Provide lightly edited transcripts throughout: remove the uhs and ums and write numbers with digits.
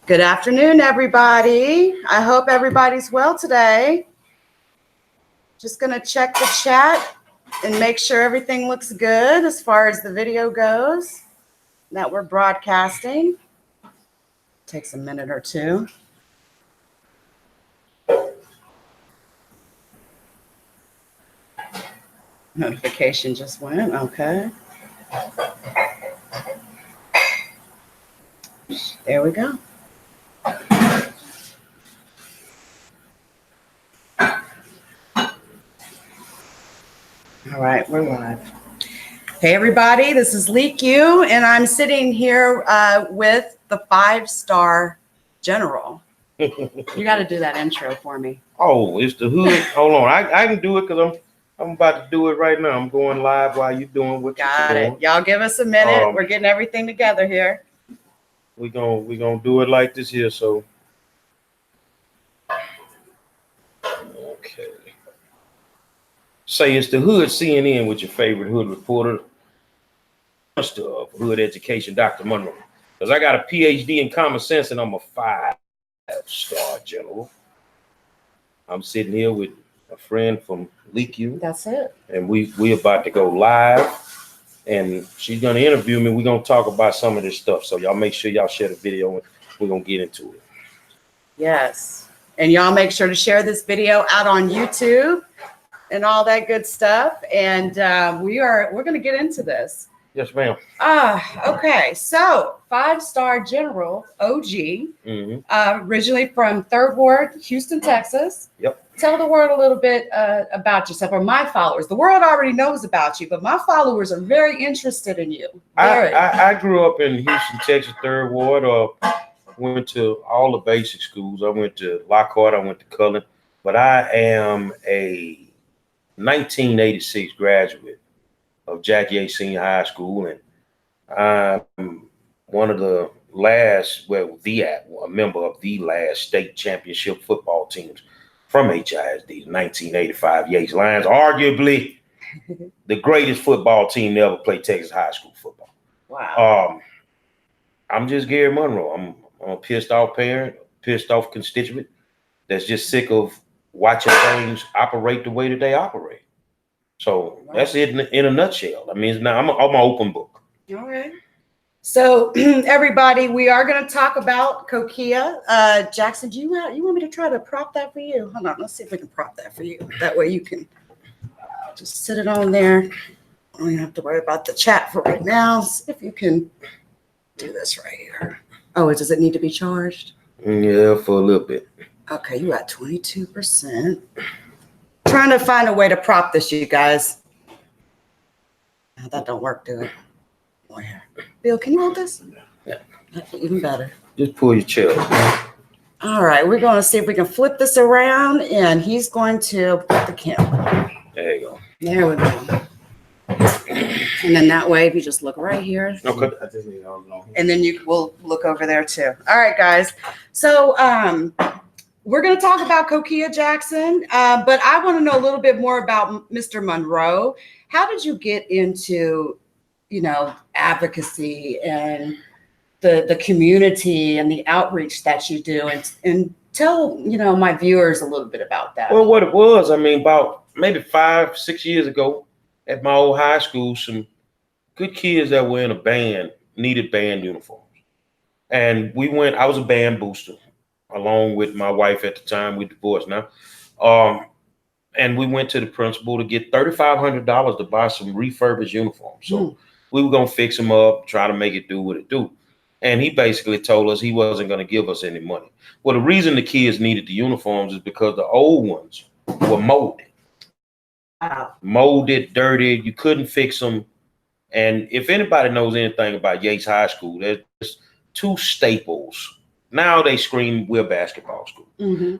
Good afternoon, everybody. I hope everybody's well today. Just gonna check the chat and make sure everything looks good as far as the video goes that we're broadcasting. Takes a minute or two. Notification just went, okay. There we go. All right, we're live. Hey, everybody, this is LeakYou, and I'm sitting here with the 5-star general. You got to do that intro for me. Oh, it's the hood. Hold on, I can do it because I'm about to do it right now. I'm going live while you're doing what you're doing. Got it. Y'all give us a minute. We're getting everything together here. We're gonna do it like this here. So, okay. Say it's the Hood CNN with your favorite hood reporter, of hood education, Dr. Monroe. Because I got a PhD in common sense and I'm a 5-star general. I'm sitting here with a friend from LeakYou. That's it. And we about to go live. And she's gonna interview me. We're gonna talk about some of this stuff. So y'all make sure y'all share the video and we're gonna get into it. Yes. And y'all make sure to share this video out on YouTube and all that good stuff. And we're gonna get into this. Yes, ma'am. Okay. So 5-star general, OG, originally from 3rd Ward, Houston, Texas. Yep. Tell the world a little bit about yourself, or my followers. The world already knows about you, but my followers are very interested in you. I grew up in Houston, Texas, 3rd Ward. Went to all the basic schools. I went to Lockhart. I went to Cullen. But I am a 1986 graduate of Jack Yates Senior High School, and I'm one of the last, a member of the last state championship football teams from HISD, the 1985 Yates Lions, arguably the greatest football team to ever play Texas high school football. Wow. I'm just Gerry Monroe. I'm a pissed off parent, pissed off constituent that's just sick of watching things operate the way that they operate. So that's it in a nutshell. I mean, I'm an open book. All right. So everybody, we are going to talk about Kokea Jackson. Do you want me to try to prop that for you? Hold on, let's see if we can prop that for you. That way you can just sit it on there. I don't even have to worry about the chat for right now. See if you can do this right here. Oh, does it need to be charged? Yeah, for a little bit. Okay, you got 22%. Trying to find a way to prop this, you guys. That don't work, do it? Oh, yeah. Bill, can you hold this? Yeah. That's even better. Just pull your chair. All right, we're going to see if we can flip this around, and he's going to put the camera. There you go. There we go. And then that way, if you just look right here. Okay. And then you will look over there too. All right, guys. So we're going to talk about Kokea Jackson, but I want to know a little bit more about Mr. Monroe. How did you get into, advocacy and the community and the outreach that you do, and tell, my viewers a little bit about that. Well, what it was, about maybe 5-6 years ago at my old high school, some good kids that were in a band needed band uniforms. And I was a band booster along with my wife at the time. We divorced now. And we went to the principal to get $3,500 to buy some refurbished uniforms. So we were going to fix them up, try to make it do what it do. And he basically told us he wasn't going to give us any money. Well, the reason the kids needed the uniforms is because the old ones were molded. Wow. Molded, dirty, you couldn't fix them. And if anybody knows anything about Yates High School, there's 2 staples. Now they scream we're a basketball school.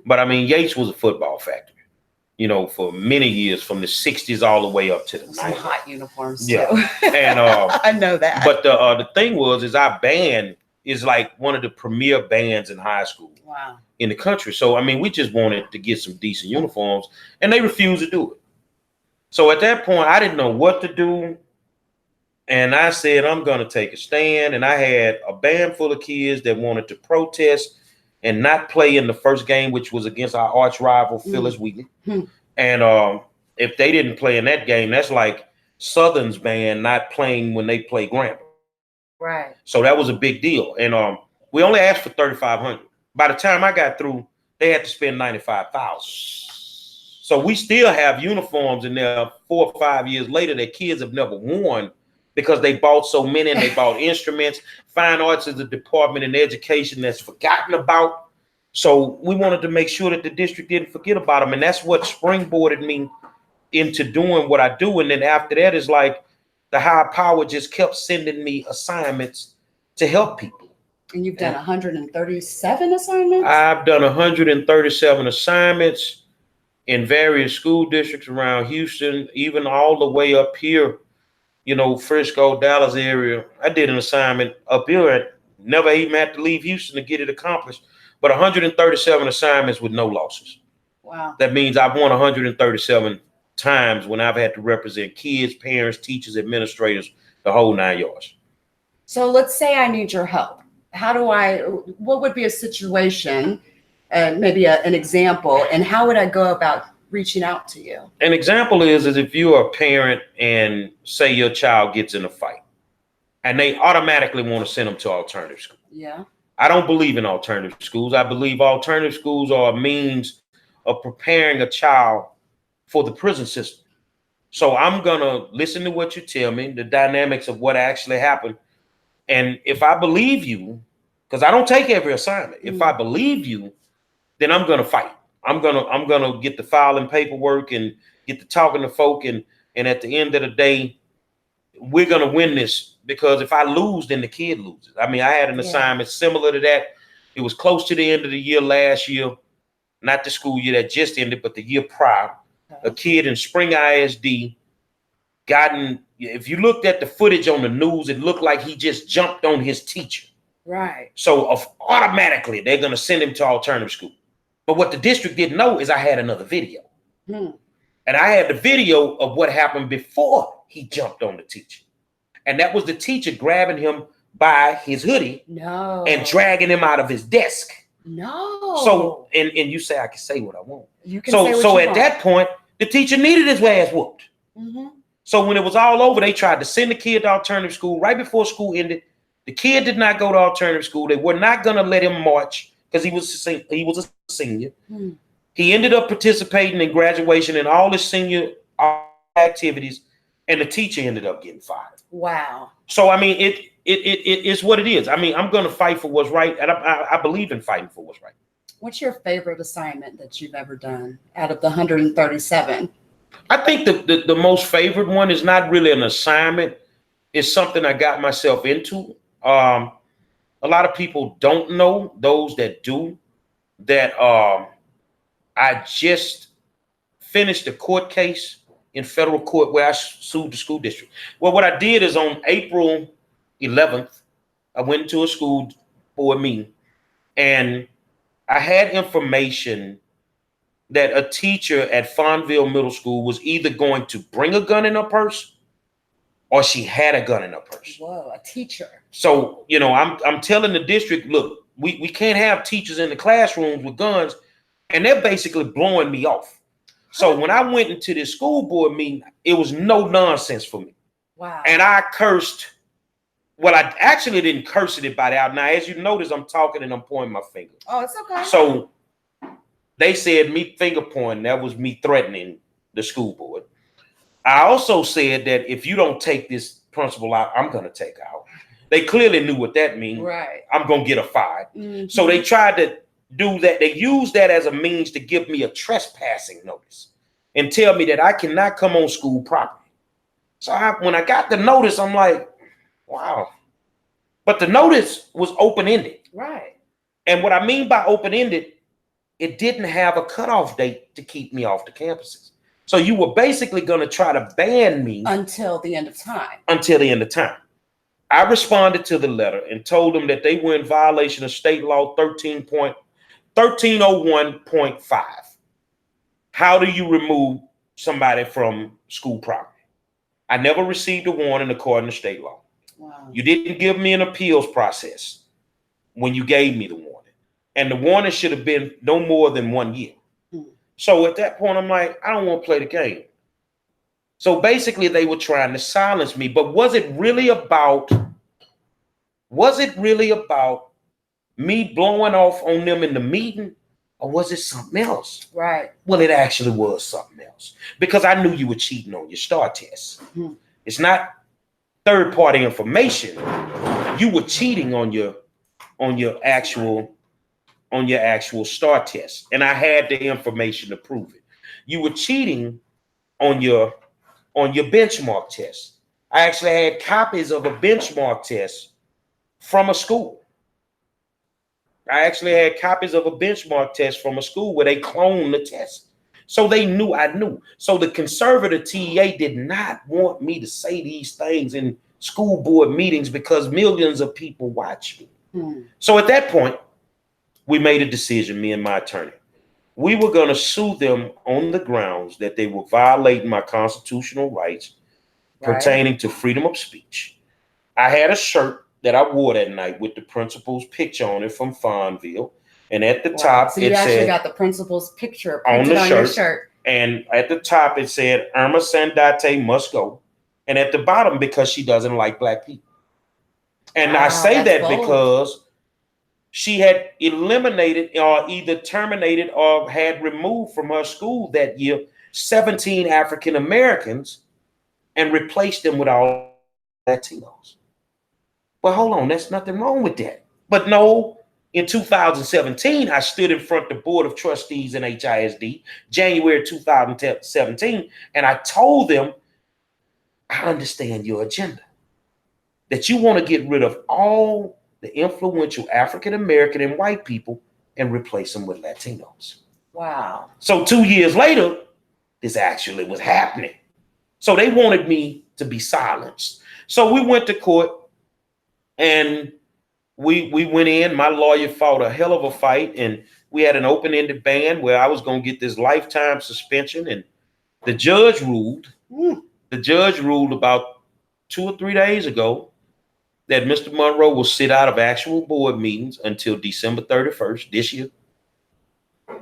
But Yates was a football factory, for many years, from the 60s all the way up to the 90s. Some hot uniforms too. Yeah. And I know that. But the thing is our band is like one of the premier bands in high school. Wow. In the country. So we just wanted to get some decent uniforms, and they refused to do it. So at that point, I didn't know what to do. And I said, I'm going to take a stand. And I had a band full of kids that wanted to protest and not play in the first game, which was against our arch rival, Phyllis Wheatley. And if they didn't play in that game, that's like Southern's band not playing when they play Grambling. Right. So that was a big deal. And we only asked for $3,500. By the time I got through, they had to spend $95,000. So we still have uniforms in there 4 or 5 years later that kids have never worn because they bought so many and they bought instruments. Fine arts is a department in education that's forgotten about. So we wanted to make sure that the district didn't forget about them. And that's what springboarded me into doing what I do. And then after that is like the higher power just kept sending me assignments to help people. And you've done 137 assignments? I've done 137 assignments in various school districts around Houston, even all the way up here, you know, Frisco, Dallas area. I did an assignment up here and never even had to leave Houston to get it accomplished. But 137 assignments with no losses. Wow. That means I've won 137 times when I've had to represent kids, parents, teachers, administrators, the whole 9 yards. So let's say I need your help. What would be a situation, maybe an example, and how would I go about reaching out to you? An example is if you're a parent and say your child gets in a fight and they automatically want to send them to alternative school. Yeah. I don't believe in alternative schools. I believe alternative schools are a means of preparing a child for the prison system. So I'm going to listen to what you tell me, the dynamics of what actually happened. And if I believe you, because I don't take every assignment, if I believe you, then I'm going to fight. I'm gonna get the filing paperwork and get to talking to folk. And at the end of the day, we're going to win this, because if I lose, then the kid loses. I mean, I had an assignment similar to that. It was close to the end of the year last year, not the school year that just ended, but the year prior. A kid in Spring ISD if you looked at the footage on the news, it looked like he just jumped on his teacher. Right. So automatically they're going to send him to alternative school. But what the district didn't know is I had another video. And I had the video of what happened before he jumped on the teacher. And that was the teacher grabbing him by his hoodie and dragging him out of his desk. So, and you say I can say what I want. You can say what you want. At that point, the teacher needed his ass whooped. So when it was all over, they tried to send the kid to alternative school right before school ended. The kid did not go to alternative school. They were not going to let him march because he was a senior. He ended up participating in graduation and all his senior activities, and the teacher ended up getting fired. Wow. So I mean, it is what it is. I mean, I'm going to fight for what's right, and I believe in fighting for what's right. What's your favorite assignment that you've ever done out of the 137? I think the most favorite one is not really an assignment. It's something I got myself into. A lot of people don't know, those that do, that I just finished a court case in federal court where I sued the school district. Well, what I did is on April 11th, I went to a school board meeting and I had information that a teacher at Fonville Middle School was either going to bring a gun in her purse or she had a gun in her purse. Whoa, a teacher. So, you know, I'm telling the district, look, we can't have teachers in the classrooms with guns, and they're basically blowing me off. So when I went into this school board meeting, it was no nonsense for me. Wow. And I cursed. Well, I actually didn't curse anybody out. Now, as you notice, I'm talking and I'm pointing my finger. Oh, it's okay. So they said me finger pointing, that was me threatening the school board. I also said that if you don't take this principal out, I'm going to take out. They clearly knew what that means. Right. I'm going to get a fine. So they tried to do that. They used that as a means to give me a trespassing notice and tell me that I cannot come on school property. So when I got the notice, I'm like, wow. But the notice was open-ended. Right. And what I mean by open-ended, it didn't have a cutoff date to keep me off the campuses. So you were basically going to try to ban me until the end of time. Until the end of time. I responded to the letter and told them that they were in violation of state law 1301.5. How do you remove somebody from school property? I never received a warning according to state law. Wow. You didn't give me an appeals process when you gave me the warning. And the warning should have been no more than 1 year. So at that point, I'm like, I don't want to play the game. So basically, they were trying to silence me. But was it really about me blowing off on them in the meeting, or was it something else? Right. Well, it actually was something else, because I knew you were cheating on your STAR test. It's not third-party information. You were cheating on your actual STAR test, and I had the information to prove it. You were cheating on your benchmark test. I actually had copies of a benchmark test from a school. I actually had copies of a benchmark test from a school where they cloned the test. So they knew I knew. So the conservative TEA did not want me to say these things in school board meetings because millions of people watch me. So at that point, we made a decision, me and my attorney. We were going to sue them on the grounds that they were violating my constitutional rights pertaining to freedom of speech. I had a shirt that I wore that night with the principal's picture on it from Fonville. And at the top, so you actually got the principal's picture on your shirt. And at the top, it said, Irma Sandate must go. And at the bottom, because she doesn't like Black people. And I say that bold, because she had eliminated or either terminated or had removed from her school that year 17 African Americans and replaced them with all Latinos. Well, hold on, there's nothing wrong with that. But no, in 2017, I stood in front of the Board of Trustees in HISD, January 2017, and I told them, I understand your agenda, that you want to get rid of all the influential African American and white people and replace them with Latinos. Wow. So 2 years later, this actually was happening. So they wanted me to be silenced. So we went to court and we went in. My lawyer fought a hell of a fight, and we had an open-ended ban where I was going to get this lifetime suspension. And the judge ruled. The judge ruled about 2 or 3 days ago that Mr. Monroe will sit out of actual board meetings until December 31st this year.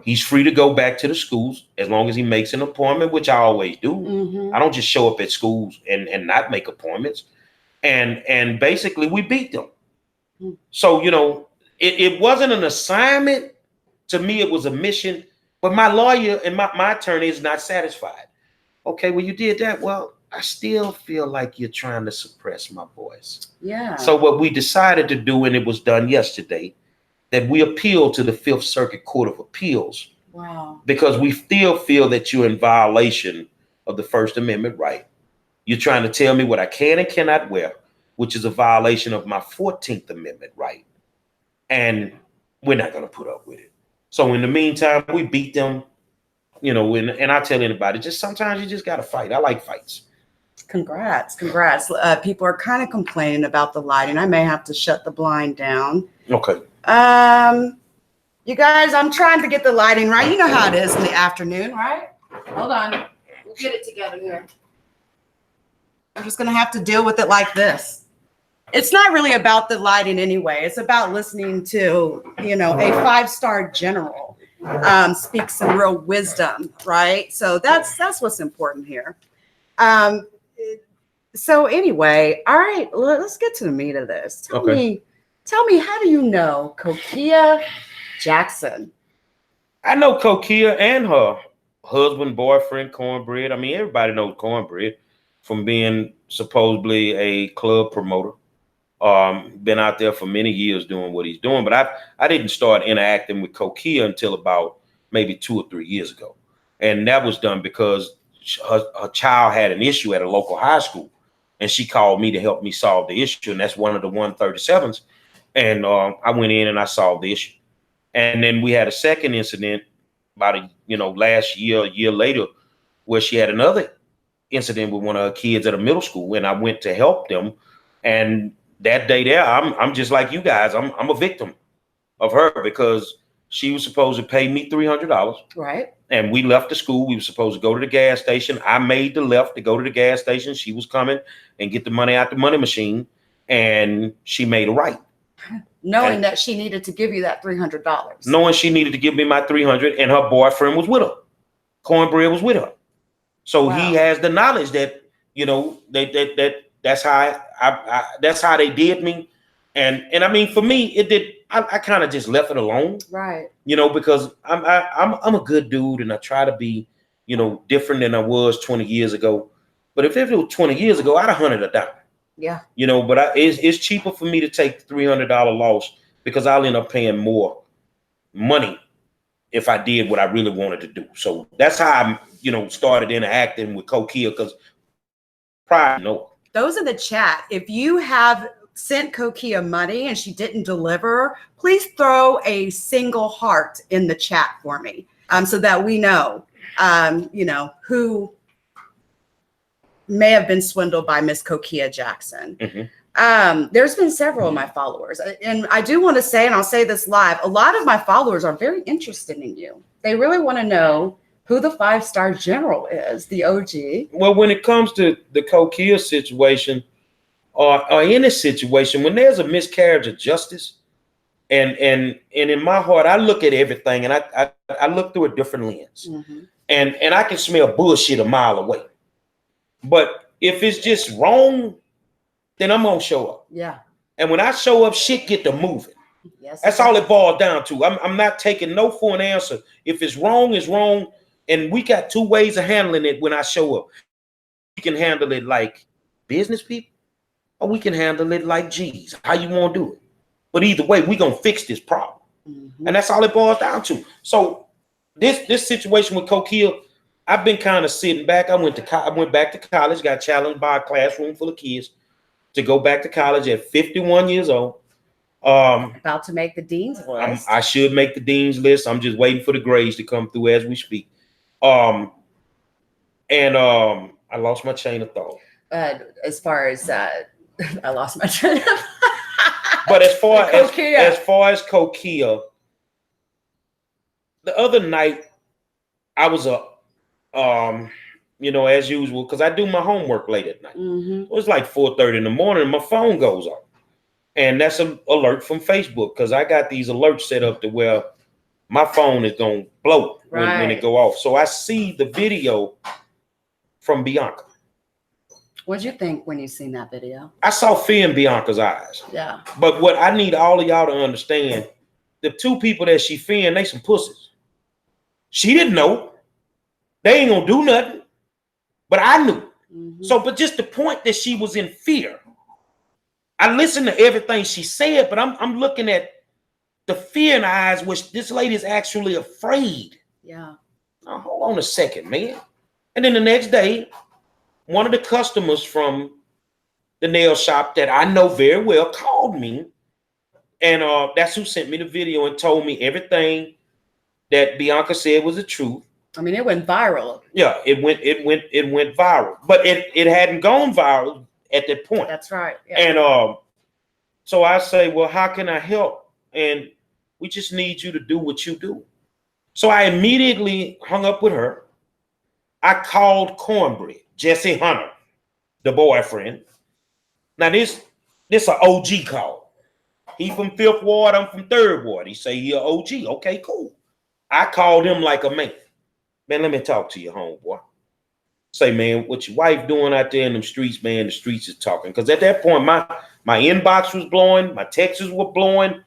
He's free to go back to the schools as long as he makes an appointment, which I always do. I don't just show up at schools and not make appointments. And basically we beat them. So, you know, it wasn't an assignment. To me, it was a mission. But my lawyer and my attorney is not satisfied. Okay, well, you did that. Well, I still feel like you're trying to suppress my voice. Yeah. So what we decided to do, and it was done yesterday, that we appealed to the Fifth Circuit Court of Appeals. Wow. Because we still feel that you're in violation of the First Amendment right. You're trying to tell me what I can and cannot wear, which is a violation of my 14th Amendment right. And we're not going to put up with it. So in the meantime, we beat them, you know, and I tell anybody, just sometimes you just got to fight. I like fights. Congrats. People are kind of complaining about the lighting. I may have to shut the blind down. Okay. You guys, I'm trying to get the lighting right. You know how it is in the afternoon, right? Hold on. We'll get it together here. I'm just going to have to deal with it like this. It's not really about the lighting anyway. It's about listening to, you know, a 5-star general speak some real wisdom, right? So that's what's important here. So anyway, all right, let's get to the meat of this. Tell me, how do you know Kokea Jackson? I know Kokea and her husband, boyfriend, Cornbread. I mean, everybody knows Cornbread from being supposedly a club promoter. Been out there for many years doing what he's doing, but I didn't start interacting with Kokea until about maybe 2 or 3 years ago. And that was done because her child had an issue at a local high school, and she called me to help me solve the issue. And that's one of the 137s. And I went in and I solved the issue. And then we had a second incident about last year, a year later, where she had another incident with one of her kids at a middle school, and I went to help them. And that day there, I'm just like you guys. I'm a victim of her because She was supposed to pay me $300. Right. And we left the school. We were supposed to go to the gas station. I made the left to go to the gas station. She was coming and get the money out the money machine. And she made a right. Knowing that she needed to give you that $300. Knowing she needed to give me my $300, and her boyfriend was with her. Cornbread was with her. So he has the knowledge that, you know, that's how they did me. And I mean, for me, it did. I kind of just left it alone, right? You know, because I'm a good dude, and I try to be, you know, different than I was 20 years ago. But if it was 20 years ago, I'd have hunted her down. Yeah, you know. But it's cheaper for me to take the $300 loss because I'll end up paying more money if I did what I really wanted to do. So that's how I, you know, started interacting with Kokea, because prior, no. Those in the chat, if you have sent Kokea money and she didn't deliver, please throw a single heart in the chat for me, so that we know, you know, who may have been swindled by Miss Kokea Jackson. There's been several of my followers, and I do want to say, and I'll say this live, a lot of my followers are very interested in you. They really want to know who the 5-star general is, the OG. Well, when it comes to the Kokea situation, or any situation, when there's a miscarriage of justice, and in my heart, I look at everything, and I look through a different lens, and I can smell bullshit a mile away. But if it's just wrong, then I'm gonna show up. Yeah. And when I show up, shit get to moving. Yes. That's all it boils down to. I'm not taking no for an answer. If it's wrong, it's wrong. And we got two ways of handling it when I show up. We can handle it like business people, or we can handle it like G's. How you want to do it? But either way, we gonna fix this problem. And that's all it boils down to. So this situation with Kokea, I've been kind of sitting back. I went back to college, got challenged by a classroom full of kids to go back to college at 51 years old. About to make the dean's list. I should make the dean's list. I'm just waiting for the grades to come through as we speak. I lost my chain of thought. As far as I lost my train of But as far as Kokea, the other night I was up, you know, as usual, because I do my homework late at night. It was like 4:30 in the morning, and my phone goes off, and that's an alert from Facebook, because I got these alerts set up to where my phone is gonna blow when it go off. So I see the video from Bianca. What'd you think when you seen that video? I saw fear in Bianca's eyes. Yeah. But what I need all of y'all to understand, the two people that she fearing, they some pussies. She didn't know. They ain't gonna do nothing. But I knew. So, but just the point that she was in fear. I listened to everything she said, but I'm looking at the fear in her eyes, which this lady is actually afraid. Yeah. Now, hold on a second, man. And then the next day, one of the customers from the nail shop that I know very well called me, and that's who sent me the video and told me everything that Bianca said was the truth. I mean, it went viral. Yeah, it went viral, but it hadn't gone viral at that point. That's right. Yeah. And so I say, well, how can I help? And we just need you to do what you do. So I immediately hung up with her. I called Cornbread, Jesse Hunter, the boyfriend. Now this an OG call. He from 5th Ward, I'm from 3rd Ward. He say he an OG. Okay, cool. I called him like a man. Man, let me talk to you, homeboy. Say, man, what your wife doing out there in them streets, man? The streets is talking. Because at that point, my inbox was blowing, my texts were blowing.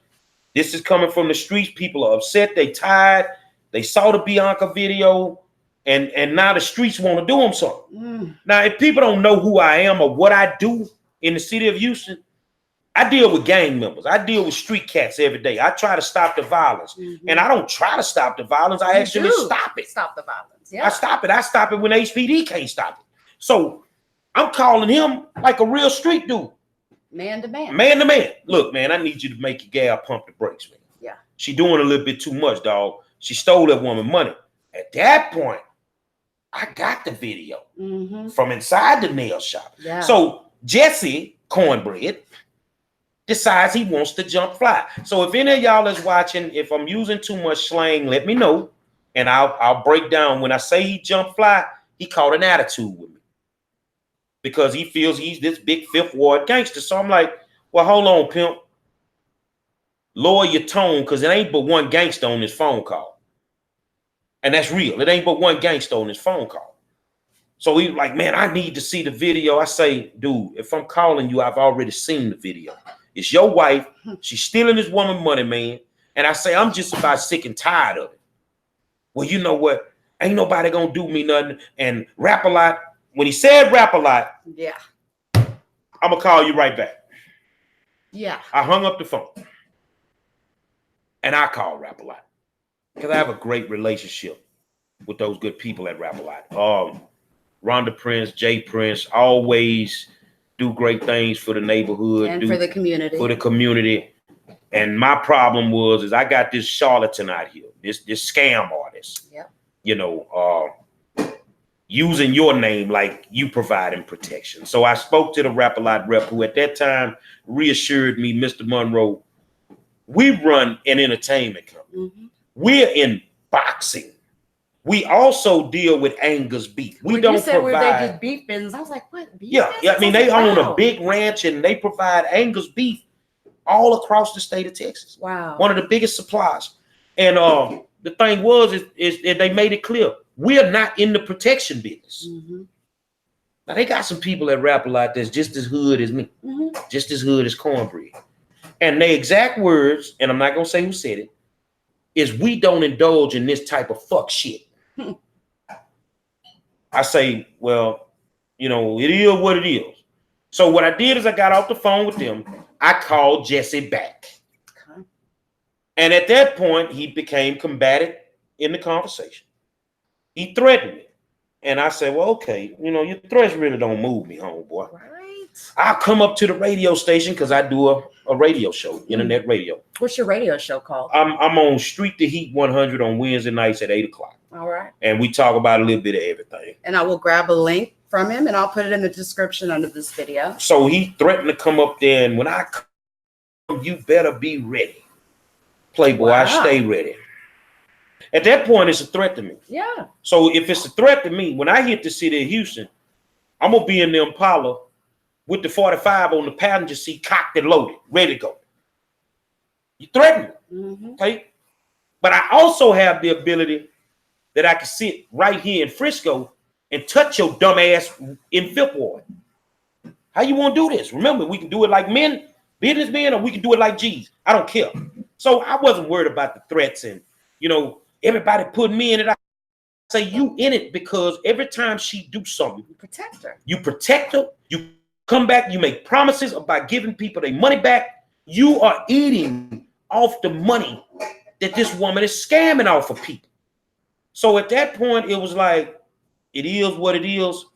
This is coming from the streets. People are upset. They tired. They saw the Bianca video. And now the streets want to do them something. Now, if people don't know who I am or what I do in the city of Houston, I deal with gang members. I deal with street cats every day. I try to stop the violence. And I don't try to stop the violence. I actually stop it. Stop the violence. Yeah. I stop it. I stop it when HPD can't stop it. So I'm calling him like a real street dude. Man to man. Man to man. Look, man, I need you to make your gal pump the brakes, man. Yeah. She doing a little bit too much, dog. She stole that woman money. At that point, I got the video from inside the nail shop. Yeah. So Jesse Cornbread decides he wants to jump fly. So if any of y'all is watching, if I'm using too much slang, let me know, and I'll break down. When I say he jump fly, he caught an attitude with me because he feels he's this big Fifth Ward gangster. So I'm like, well, hold on, pimp. Lower your tone, because it ain't but one gangster on this phone call. And that's real. It ain't but one gangster on this phone call. So he like, man, I need to see the video. I say, dude, if I'm calling you, I've already seen the video. It's your wife. She's stealing this woman money, man. And I say, I'm just about sick and tired of it. Well, you know what? Ain't nobody gonna do me nothing. And Rap a Lot, when he said Rap a Lot, yeah, I'm gonna call you right back. Yeah. I hung up the phone. And I called Rap a Lot. Because I have a great relationship with those good people at Rap a Lot. Rhonda Prince, Jay Prince, always do great things for the neighborhood. And for the community. For the community. And my problem is I got this charlatan out here, this scam artist. Yep. You know, using your name like you providing protection. So I spoke to the Rap a Lot rep, who at that time reassured me, Mr. Monroe, we run an entertainment company. Mm-hmm. We're in boxing. We also deal with Angus beef. We don't you said provide. Where they did beef bins, I was like, what? Beef Yeah. bins? I mean, they own a big ranch and they provide Angus beef all across the state of Texas. Wow. One of the biggest suppliers. And the thing is they made it clear we're not in the protection business. Mm-hmm. Now they got some people at Rap a Lot that's just as hood as me, just as hood as cornbread. And the exact words, and I'm not gonna say who said it, is we don't indulge in this type of fuck shit. I say, well, you know, it is what it is. So what I did is I got off the phone with them. I called Jesse back. Okay. And at that point, he became combative in the conversation. He threatened me. And I said, well, okay, you know, your threats really don't move me, homeboy. Right. I'll come up to the radio station because I do a radio show, internet radio. What's your radio show called? I'm on Street to Heat 100 on Wednesday nights at 8 o'clock. All right. And we talk about a little bit of everything. And I will grab a link from him and I'll put it in the description under this video. So he threatened to come up there, and when I come, you better be ready. Playboy, I stay ready. At that point, it's a threat to me. Yeah. So if it's a threat to me, when I hit the city of Houston, I'm going to be in the Impala with the 45 on the passenger seat, cocked and loaded, ready to go. You threaten me, okay? But I also have the ability that I can sit right here in Frisco and touch your dumb ass in Fifth Ward. How you want to do this? Remember, we can do it like men, businessmen, or we can do it like G's. I don't care. So I wasn't worried about the threats and, you know, everybody put me in it. I say you in it because every time she do something, you protect her. You protect her. You come back. You make promises about giving people their money back. You are eating off the money that this woman is scamming off of people. So at that point, it was like, it is what it is.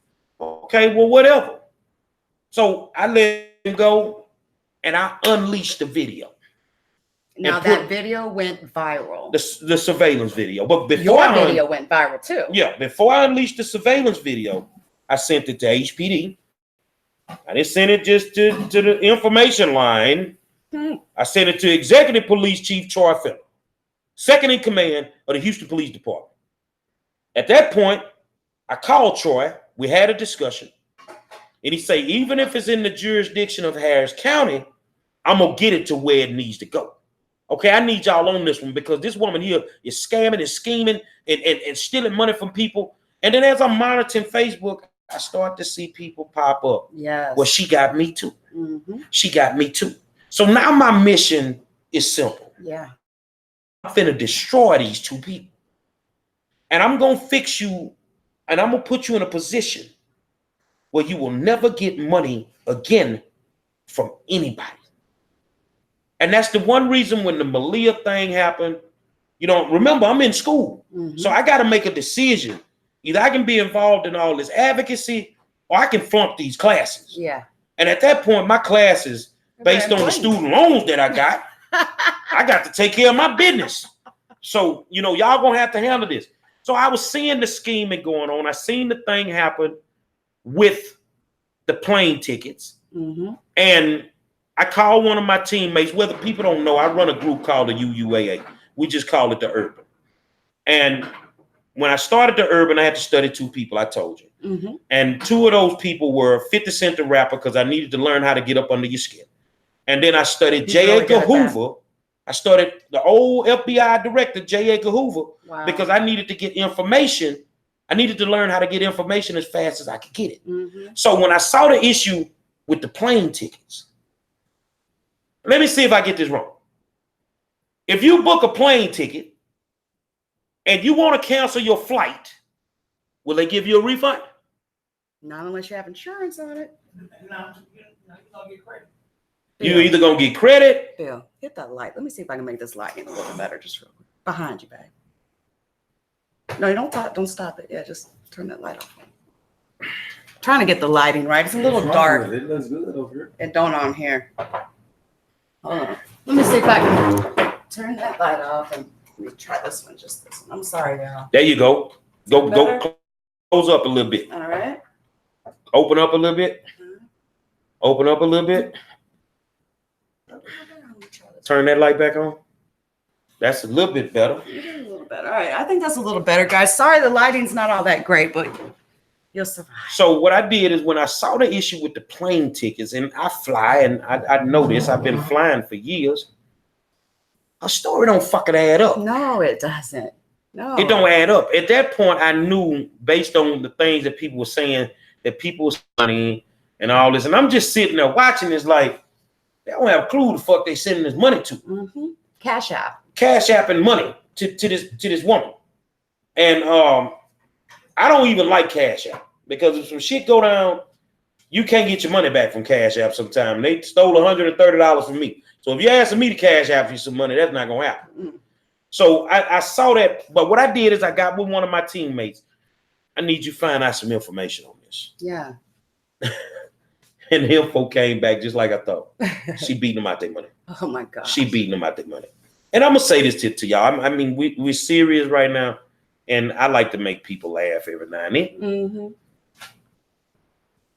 Okay, well, whatever. So I let him go and I unleashed the video. Now that video went viral. The surveillance video. But before your video went viral too. Yeah, before I unleashed the surveillance video, I sent it to HPD. I didn't send it just to the information line. I sent it to Executive Police Chief Troy Phillip, second in command of the Houston Police Department. At that point, I called Troy. We had a discussion. And he said, even if it's in the jurisdiction of Harris County, I'm going to get it to where it needs to go. Okay, I need y'all on this one because this woman here is scamming and scheming and stealing money from people. And then as I'm monitoring Facebook, I start to see people pop up. Yes. Well, she got me too. She got me too. So now my mission is simple. Yeah. I'm finna destroy these two people. And I'm going to fix you and I'm going to put you in a position where you will never get money again from anybody. And that's the one reason when the Malia thing happened, you know, remember, I'm in school. So I got to make a decision. Either I can be involved in all this advocacy or I can flunk these classes. Yeah. And at that point, my classes, based on the student loans that I got, I got to take care of my business. So, you know, y'all going to have to handle this. So I was seeing the scheming going on. I seen the thing happen with the plane tickets. And I call one of my teammates, whether people don't know, I run a group called the UUAA. We just call it the Urban. And when I started the Urban, I had to study 2 people, I told you. Mm-hmm. And 2 of those people were 50 Cent the rapper, because I needed to learn how to get up under your skin. And then I studied J. Edgar Hoover. I studied the old FBI director, J. Edgar Hoover, because I needed to get information. I needed to learn how to get information as fast as I could get it. Mm-hmm. So when I saw the issue with the plane tickets, let me see if I get this wrong. If you book a plane ticket and you want to cancel your flight, will they give you a refund? Not unless you have insurance on it. No, you're gonna get credit. You're either gonna get credit. Bill, hit that light. Let me see if I can make this lighting a little better. Just real quick. Behind you, babe. No, you don't stop it. Yeah, just turn that light off. Trying to get the lighting right. It's a little dark. It looks good over here. And don't on here. Hold on. Let me see if I can turn that light off and let me try this one. Just this one. I'm sorry, y'all. There you go. Go close up a little bit. All right. Open up a little bit. Open up a little bit. Turn that light back on. That's a little bit better. A little better. All right. I think that's a little better, guys. Sorry, the lighting's not all that great, but you'll survive. So what I did is when I saw the issue with the plane tickets, and I fly, and I know this, I've been flying for years. A story don't fucking add up. No, it doesn't. No. It don't add up. At that point, I knew based on the things that people were saying that people were money and all this, and I'm just sitting there watching this like they don't have a clue who the fuck they sending this money to. Mm-hmm. Cash App and money to this woman, and I don't even like Cash App because if some shit go down, you can't get your money back from Cash App. Sometime they stole $130 from me, so if you're asking me to Cash App you some money, that's not gonna happen. Mm. So I saw that, but what I did is I got with one of my teammates. I need you to find out some information on this. Yeah. And the info came back just like I thought. She beating them out their money. Oh my God. She beating them out their money. And I'm gonna say this to y'all. I mean, we're serious right now, and I like to make people laugh every now and then. Mm-hmm.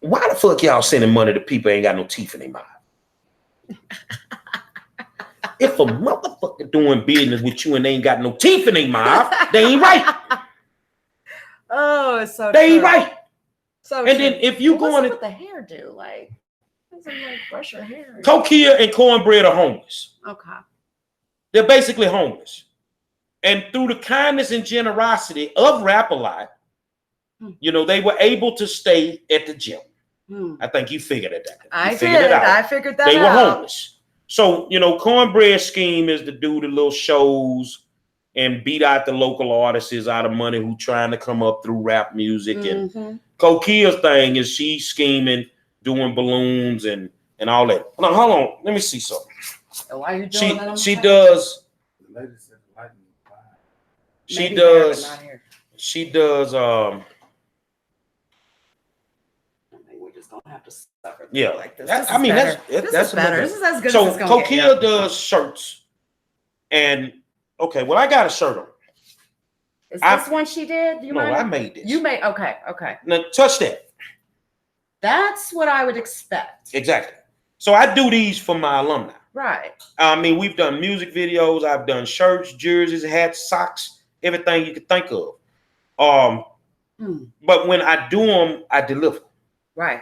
Why the fuck y'all sending money to people who ain't got no teeth in their mouth? If a motherfucker doing business with you and they ain't got no teeth in their mouth, they ain't right. Oh, it's so they true. ain't right. So and true. then if you What's going up to with the hairdo, like, doesn't like brush your hair. Kokea and Cornbread are homeless. Okay. They're basically homeless. And through the kindness and generosity of Rap-A-Lot, you know, they were able to stay at the gym. I think you figured it out. I figured that They out. were homeless. So, you know, Cornbread's scheme is to do the little shows and beat out the local artists out of money who trying to come up through rap music. And Kokea's thing is she's scheming, doing balloons and all that. Now, hold on. Let me see something. Why are you doing that? She does. She does. We just don't have to suffer. Yeah, like this. I mean that's better. This is as good so as it's gonna get. Kokea does shirts, and okay, well I got a shirt on. Is this one she did? I made this. You made okay. Now touch that. That's what I would expect. Exactly. So I do these for my alumni. Right. I mean, we've done music videos. I've done shirts, jerseys, hats, socks, everything you could think of. But when I do them, I deliver. Right.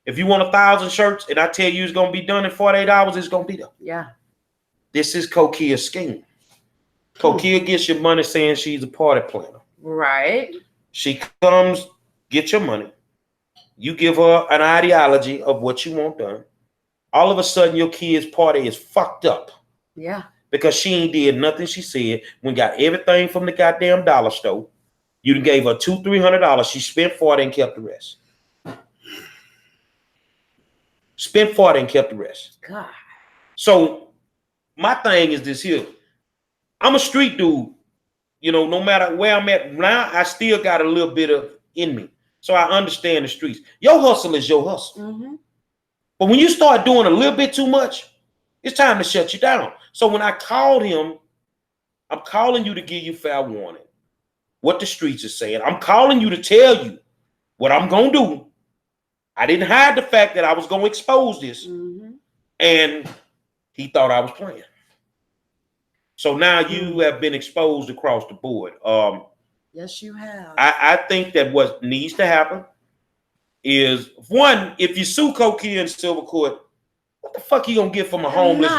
If you want 1,000 shirts and I tell you it's gonna be done in 48 hours, it's gonna be done. Yeah. This is Kokea's scheme. Kokea gets your money saying she's a party planner. Right. She comes, get your money. You give her an ideology of what you want done. All of a sudden, your kid's party is fucked up. Yeah. Because she ain't did nothing she said. We got everything from the goddamn dollar store. You gave her $200-300. She spent 40 and kept the rest. Spent 40 and kept the rest. God. So my thing is this here. I'm a street dude. You know, no matter where I'm at now, I still got a little bit of in me. So I understand the streets. Your hustle is your hustle. But when you start doing a little bit too much, it's time to shut you down. So when I called him, I'm calling you to give you fair warning. What the streets are saying. I'm calling you to tell you what I'm going to do. I didn't hide the fact that I was going to expose this. And And he thought I was playing. So now you have been exposed across the board. Yes, you have. I think that what needs to happen is, one, if you sue Kokea in Silver Court, what the fuck you gonna get from a homeless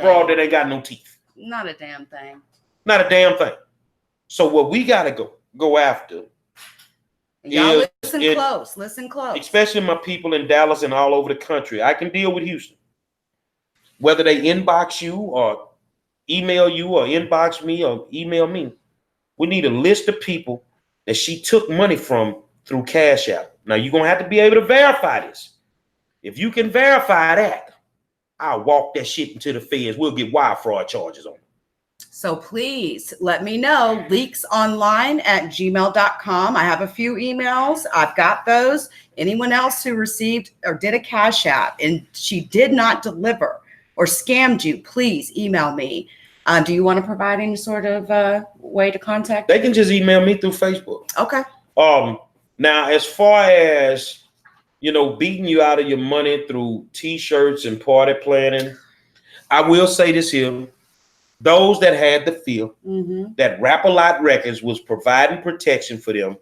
broad that ain't got no teeth? Not a damn thing. Not a damn thing. So what we gotta go after. Y'all listen close. Especially my people in Dallas and all over the country. I can deal with Houston. Whether they inbox you or email you or inbox me or email me, we need a list of people that she took money from through Cash App. Now you're gonna have to be able to verify this. If you can verify that, I'll walk that shit into the feds. We'll get wire fraud charges on it. So please let me know. LeaksOnline@gmail.com. I have a few emails. I've got those. Anyone else who received or did a Cash App and she did not deliver or scammed you, please email me. Do you want to provide any sort of way to contact They can just email me through Facebook. Okay. Now, as far as, beating you out of your money through T-shirts and party planning, I will say this here. Those that had the feel that Rap-A-Lot Records was providing protection for them,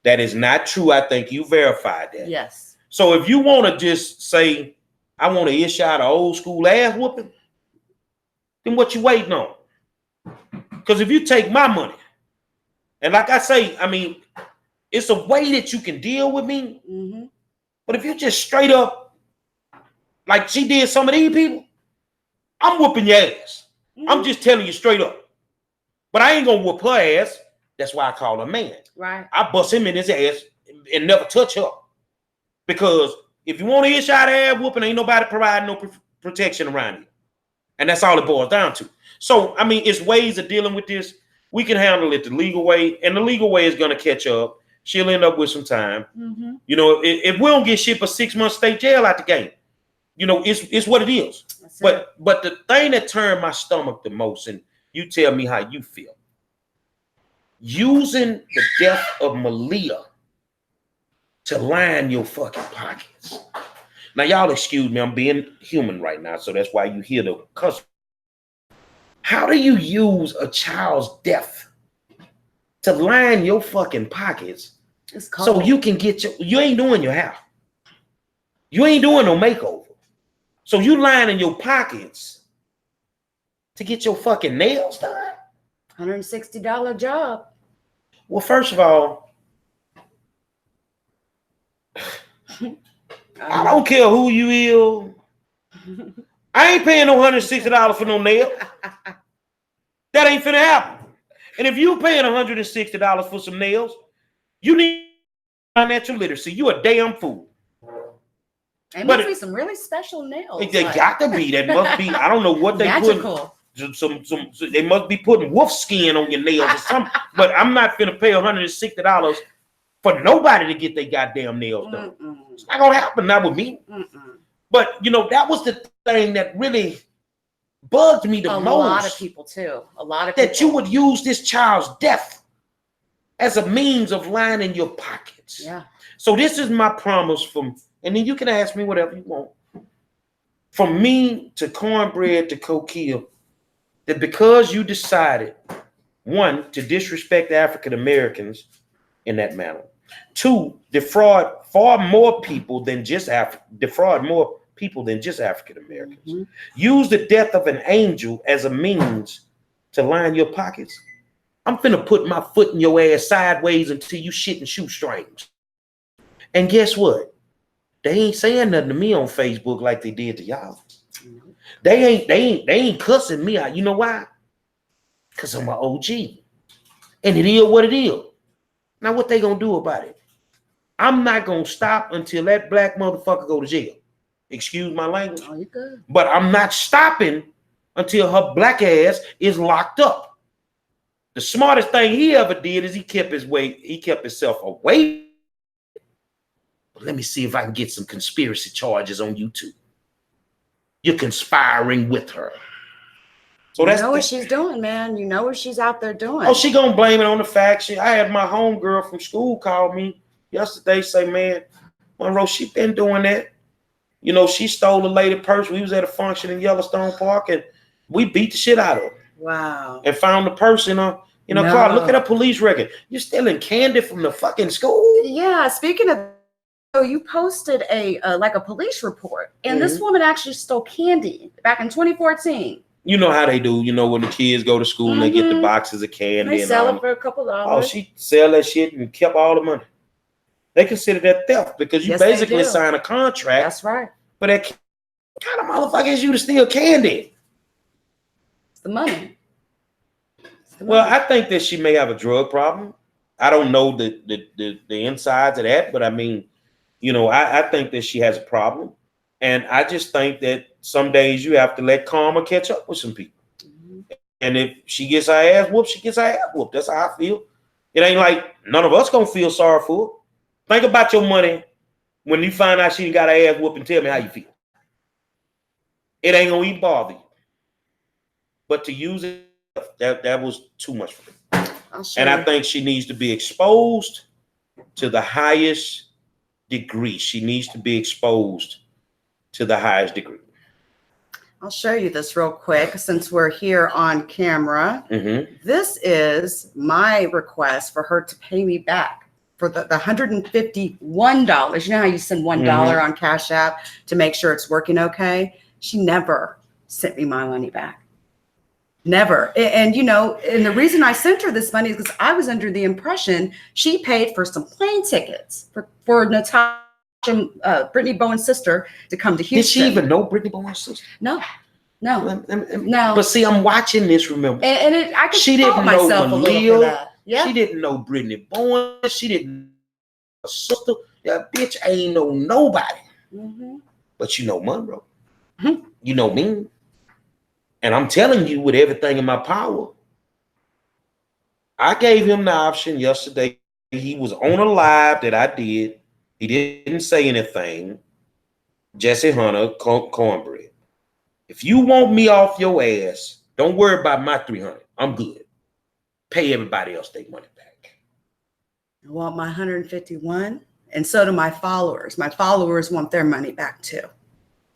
that is not true. I think you verified that. Yes. So if you want to just say, I want to issue out an old school ass whooping, then what you waiting on? Because if you take my money, and like I say, I mean, it's a way that you can deal with me. But if you just straight up, like she did some of these people, I'm whooping your ass. I'm just telling you straight up. But I ain't gonna whoop her ass. That's why I call her man. Right. I bust him in his ass and never touch her. Because if you want to issue out ass whooping, ain't nobody providing no protection around you. And that's all it boils down to. So, I mean, it's ways of dealing with this. We can handle it the legal way, and the legal way is going to catch up. She'll end up with some time. If we don't get shit for 6 months state jail out the game, it's what it is. But the thing that turned my stomach the most, and you tell me how you feel, using the death of Malia to line your fucking pockets. Now, y'all excuse me, I'm being human right now, so that's why you hear the cuss. How do you use a child's death to line your fucking pockets so you can get you ain't doing your hair. You ain't doing no makeover. So you lining your pockets to get your fucking nails done? $160 job. Well, first of all, I don't care who you is. I ain't paying no $160 for no nail. That ain't finna happen. And if you paying $160 for some nails, you need financial literacy. You a damn fool. It must be some really special nails. They got to be. That must be. I don't know what they magical. Some they must be putting wolf skin on your nails or something. But I'm not finna pay $160 for nobody to get their goddamn nails done. It's not gonna happen. Not with me. But that was the thing that really bugged me the most. A lot of people too. A lot of people. That you would use this child's death as a means of lining your pockets. Yeah. So this is my promise and then you can ask me whatever you want. From me to Cornbread to Kokea, that because you decided, one, to disrespect African Americans in that manner, two, defraud more people than just African Americans, use the death of an angel as a means to line your pockets. I'm finna put my foot in your ass sideways until you shit and shoestrings. And guess what? They ain't saying nothing to me on Facebook like they did to y'all. They ain't cussing me out. You know why? Because I'm an OG. And it is what it is. Now what they gonna do about it? I'm not gonna stop until that black motherfucker go to jail. Excuse my language. Oh, you good. But I'm not stopping until her black ass is locked up. The smartest thing he ever did is he kept himself away. Let me see if I can get some conspiracy charges on YouTube. You're conspiring with her. So you know what she's doing, man. You know what she's out there doing. Oh, she gonna blame it on the fact I had my homegirl from school call me yesterday, say, man, Monroe, she been doing that. You know, she stole a lady purse. We was at a function in Yellowstone Park, and we beat the shit out of her. Wow. And found the purse in her car. Look at her police record. You're stealing candy from the fucking school? Yeah. Speaking of, so you posted a like a police report, and this woman actually stole candy back in 2014. You know how they do. You know, when the kids go to school and they get the boxes of candy. They sell it for a couple dollars. Oh, she sell that shit and kept all the money. They consider that theft because you basically sign a contract. That's right. But that kind of motherfucker is you to steal candy? It's the money. Well, I think that she may have a drug problem. I don't know the insides of that, but I mean, you know, I think that she has a problem. And I just think that some days you have to let karma catch up with some people. And if she gets her ass whooped, she gets her ass whooped. That's how I feel. It ain't like none of us gonna feel sorry for her. Think about your money when you find out she got her ass whooped and tell me how you feel. It ain't gonna even bother you. But to use it, that was too much for me. And I think she needs to be exposed to the highest degree. She needs to be exposed to the highest degree. I'll show you this real quick since we're here on camera. This is my request for her to pay me back for the $151. You know how you send $1 on Cash App to make sure it's working okay? She never sent me my money back. Never. And you know, and the reason I sent her this money is because I was under the impression she paid for some plane tickets for Natasha, Brittany Bowen's sister, to come to Houston. Did she even know Brittany Bowen's sister? No. But see, I'm watching this, remember. And I could she didn't myself know a little Leo. for that. Yeah. She didn't know Brittany Bowen. She didn't know her sister. That bitch ain't know nobody. But you know Monroe. You know me. And I'm telling you with everything in my power. I gave him the option yesterday. He was on a live that I did. He didn't say anything. Jesse Hunter, cornbread. If you want me off your ass, don't worry about my 300. I'm good. Pay everybody else their money back. I want my 151, and so do my followers. My followers want their money back too.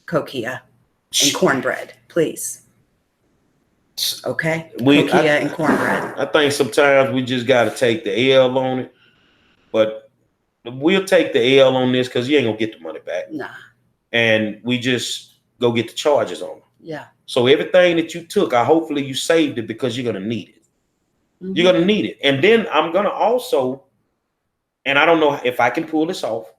Kokea and cornbread, please. Okay, Kokea and cornbread. I think sometimes we just got to take the L on it, but we'll take the L on this because you ain't gonna get the money back. Nah. And we just go get the charges on them. Yeah. So everything that you took, hopefully you saved it because you're gonna need it. You're gonna need it. And then I'm gonna also, and I don't know if I can pull this off,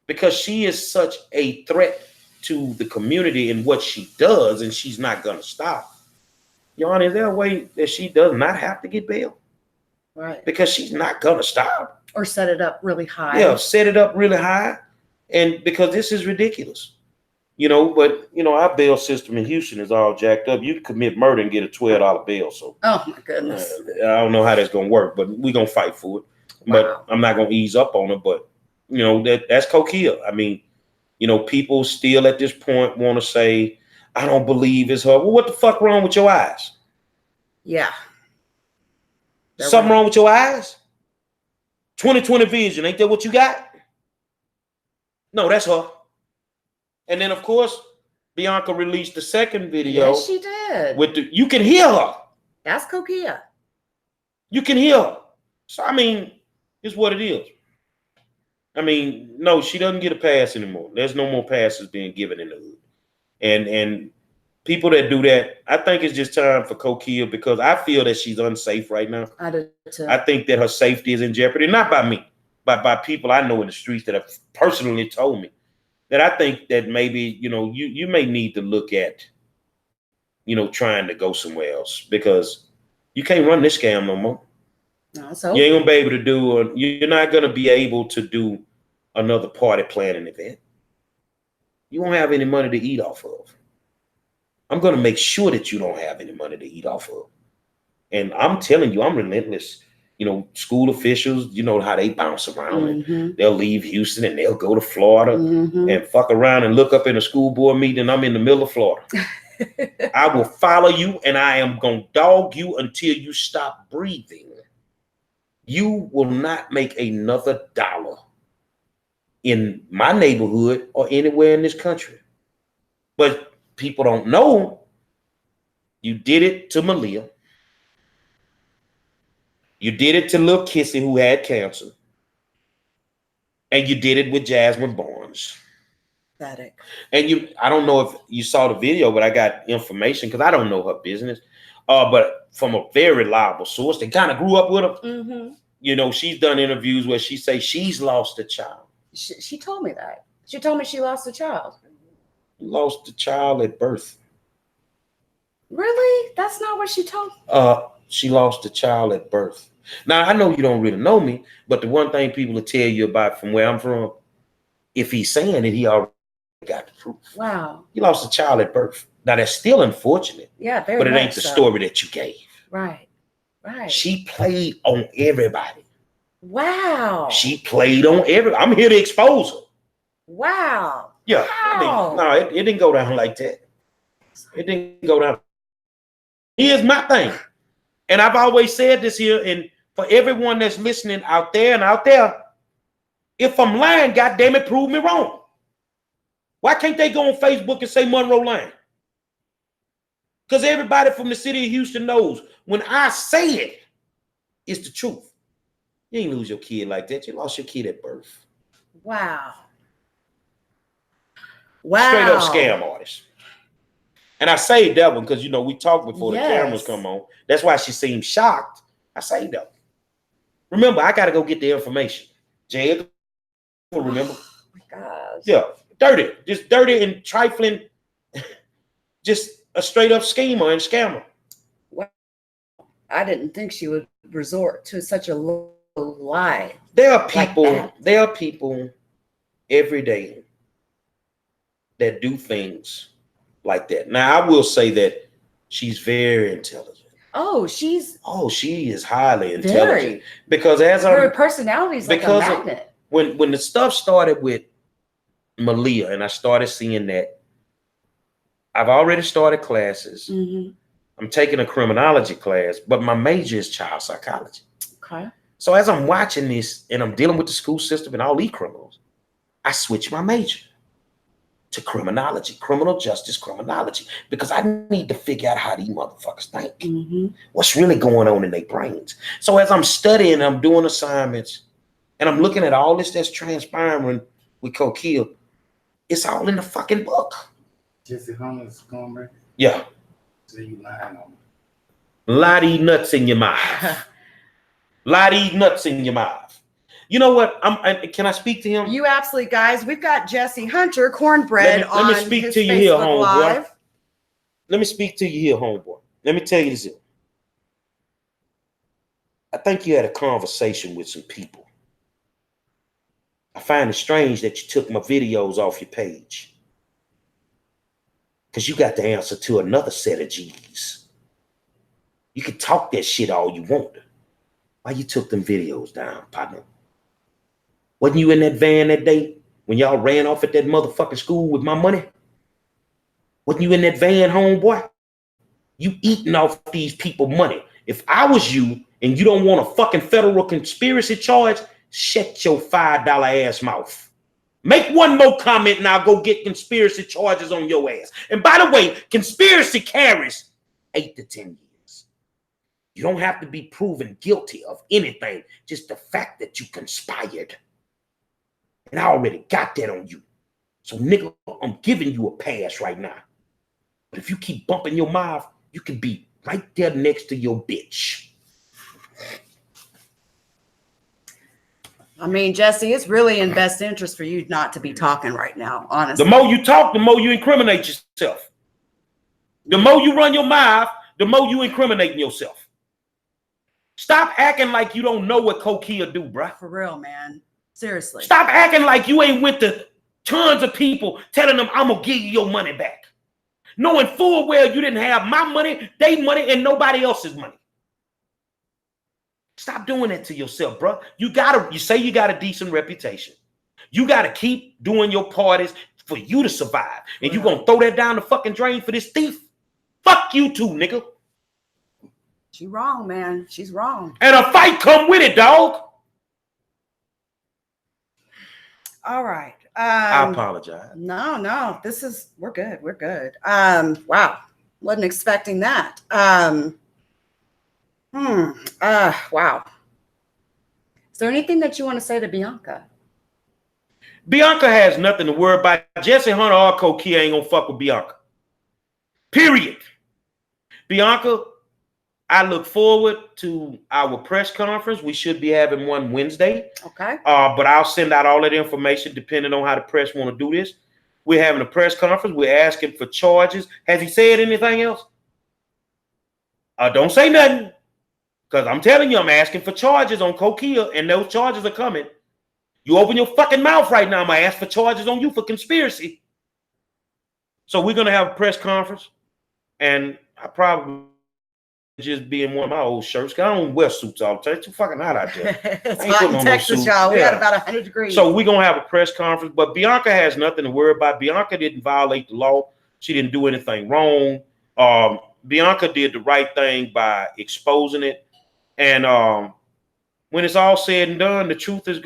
because she is such a threat to the community in what she does, and she's not gonna stop. Your Honor, is there a way that she does not have to get bail? Right. Because she's not gonna stop. Or set it up really high. Yeah, set it up really high. And because this is ridiculous. You know, but you know, our bail system in Houston is all jacked up. You can commit murder and get a $12 bail. So oh my goodness. I don't know how that's gonna work, but we're gonna fight for it. But I'm not gonna ease up on it. But you know, that's Kokea. I mean, you know, people still at this point want to say, I don't believe it's her. Well, what the fuck wrong with your eyes? Yeah. Something wrong with your eyes? 20/20 vision, ain't that what you got? No, that's her. And then, of course, Bianca released the second video. Yes, she did. With you can hear her. That's Kokea. You can hear her. So, I mean, it's what it is. I mean, no, she doesn't get a pass anymore. There's no more passes being given in the hood. And people that do that, I think it's just time for Kokea, because I feel that she's unsafe right now. I do too. I think that her safety is in jeopardy, not by me, but by people I know in the streets that have personally told me that I think that maybe, you know, you may need to look at, you know, trying to go somewhere else, because you can't run this scam no more. No, so you ain't gonna be able to do, you're not gonna be able to do another party planning event. You won't have any money to eat off of. I'm gonna make sure that you don't have any money to eat off of. And I'm telling you, I'm relentless. You know, school officials, you know how they bounce around. And they'll leave Houston and they'll go to Florida and fuck around and look up in a school board meeting and I'm in the middle of Florida. I will follow you and I am gonna dog you until you stop breathing. You will not make another dollar in my neighborhood or anywhere in this country. But people don't know you did it to Malia. You did it to Lil Kissy, who had cancer. And you did it with Jasmine Barnes. Pathetic. And I don't know if you saw the video, but I got information because I don't know her business. But from a very reliable source that kind of grew up with her. Mm-hmm. You know, she's done interviews where she say she's lost a child. She told me that. She told me she lost a child. Lost the child at birth. Really? That's not what she told me. She lost the child at birth. Now, I know you don't really know me, but the one thing people will tell you about from where I'm from, if he's saying it, he already got the proof. Wow. You lost a child at birth. Now, that's still unfortunate. Yeah, very but it much ain't the so. story that you gave. Right. Right. She played on everybody. Wow. She played on everybody. I'm here to expose her. Wow. Yeah. Wow. It didn't go down like that. It didn't go down. Here's my thing. And I've always said this here, and for everyone that's listening out there and out there, if I'm lying, goddamn it, prove me wrong. Why can't they go on Facebook and say Monroe lying? Because everybody from the city of Houston knows when I say it, it's the truth. You ain't lose your kid like that. You lost your kid at birth. Wow. Wow. Straight up scam artist. And I saved that one because, you know, we talked before the cameras come on. That's why she seemed shocked. I saved that one. Remember, I got to go get the information. Jay, remember? Oh my gosh. Yeah. Dirty. Just dirty and trifling. Just a straight up schemer and scammer. Wow. I didn't think she would resort to such a low lie. There are people, like there are people every day that do things like that. Now, I will say that she's very intelligent. Oh, she is highly intelligent. Because her personality is like a magnet. When the stuff started with Malia and I started seeing that, I've already started classes. Mm-hmm. I'm taking a criminology class, but my major is child psychology. Okay. So as I'm watching this and I'm dealing with the school system and all these criminals, I switch my major to criminology, criminal justice criminology, because I need to figure out how these motherfuckers think. Mm-hmm. What's really going on in their brains. So as I'm studying, I'm doing assignments, and I'm looking at all this that's transpiring with Kokea, it's all in the fucking book. Jesse Hunter's cornbread? Yeah. So you lying on me. Lot of nuts in your mouth. Lot of nuts in your mouth. You know what? Can I speak to him? You absolutely, guys. We've got Jesse Hunter, cornbread, on his Facebook Live. Let me speak to you here, homeboy. Let me tell you this. I think you had a conversation with some people. I find it strange that you took my videos off your page. Because you got the answer to another set of G's. You can talk that shit all you want. Why you took them videos down, partner? Wasn't you in that van that day when y'all ran off at that motherfucking school with my money? Wasn't you in that van, homeboy? You eating off these people money. If I was you and you don't want a fucking federal conspiracy charge, shut your $5 ass mouth. Make one more comment and I'll go get conspiracy charges on your ass. And by the way, conspiracy carries 8 to 10 years. You don't have to be proven guilty of anything, just the fact that you conspired. And I already got that on you. So, nigga, I'm giving you a pass right now. But if you keep bumping your mouth, you can be right there next to your bitch. I mean, Jesse, it's really in best interest for you not to be talking right now, honestly. The more you talk, the more you incriminate yourself. The more you run your mouth, the more you incriminating yourself. Stop acting like you don't know what Kokea do, bruh. For real, man. Seriously. Stop acting like you ain't went to tons of people telling them, I'm going to give you your money back. Knowing full well you didn't have my money, their money, and nobody else's money. Stop doing that to yourself, bro. You say you got a decent reputation. You got to keep doing your parties for you to survive. And you going to throw that down the fucking drain for this thief? Fuck you too, nigga. She's wrong, man. She's wrong. And a fight come with it, dog. All right. I apologize. No, we're good. We're good. Wow. Wasn't expecting that. Wow. Is there anything that you want to say to Bianca? Bianca has nothing to worry about. Jesse Hunter or Kokea ain't gonna fuck with Bianca. Period. Bianca, I look forward to our press conference. We should be having one Wednesday. Okay. But I'll send out all that information depending on how the press want to do this. We're having a press conference. We're asking for charges. Has he said anything else? Don't say nothing. Because I'm telling you, I'm asking for charges on Kokea, and those charges are coming. You open your fucking mouth right now, I'm going to ask for charges on you for conspiracy. So we're going to have a press conference, and I probably just be in one of my old shirts. Cause I don't wear suits all the time. It's too fucking hot out there. It's hot in Texas, y'all. We had about 100 degrees. So we're going to have a press conference, but Bianca has nothing to worry about. Bianca didn't violate the law. She didn't do anything wrong. Bianca did the right thing by exposing it. And when it's all said and done, the truth is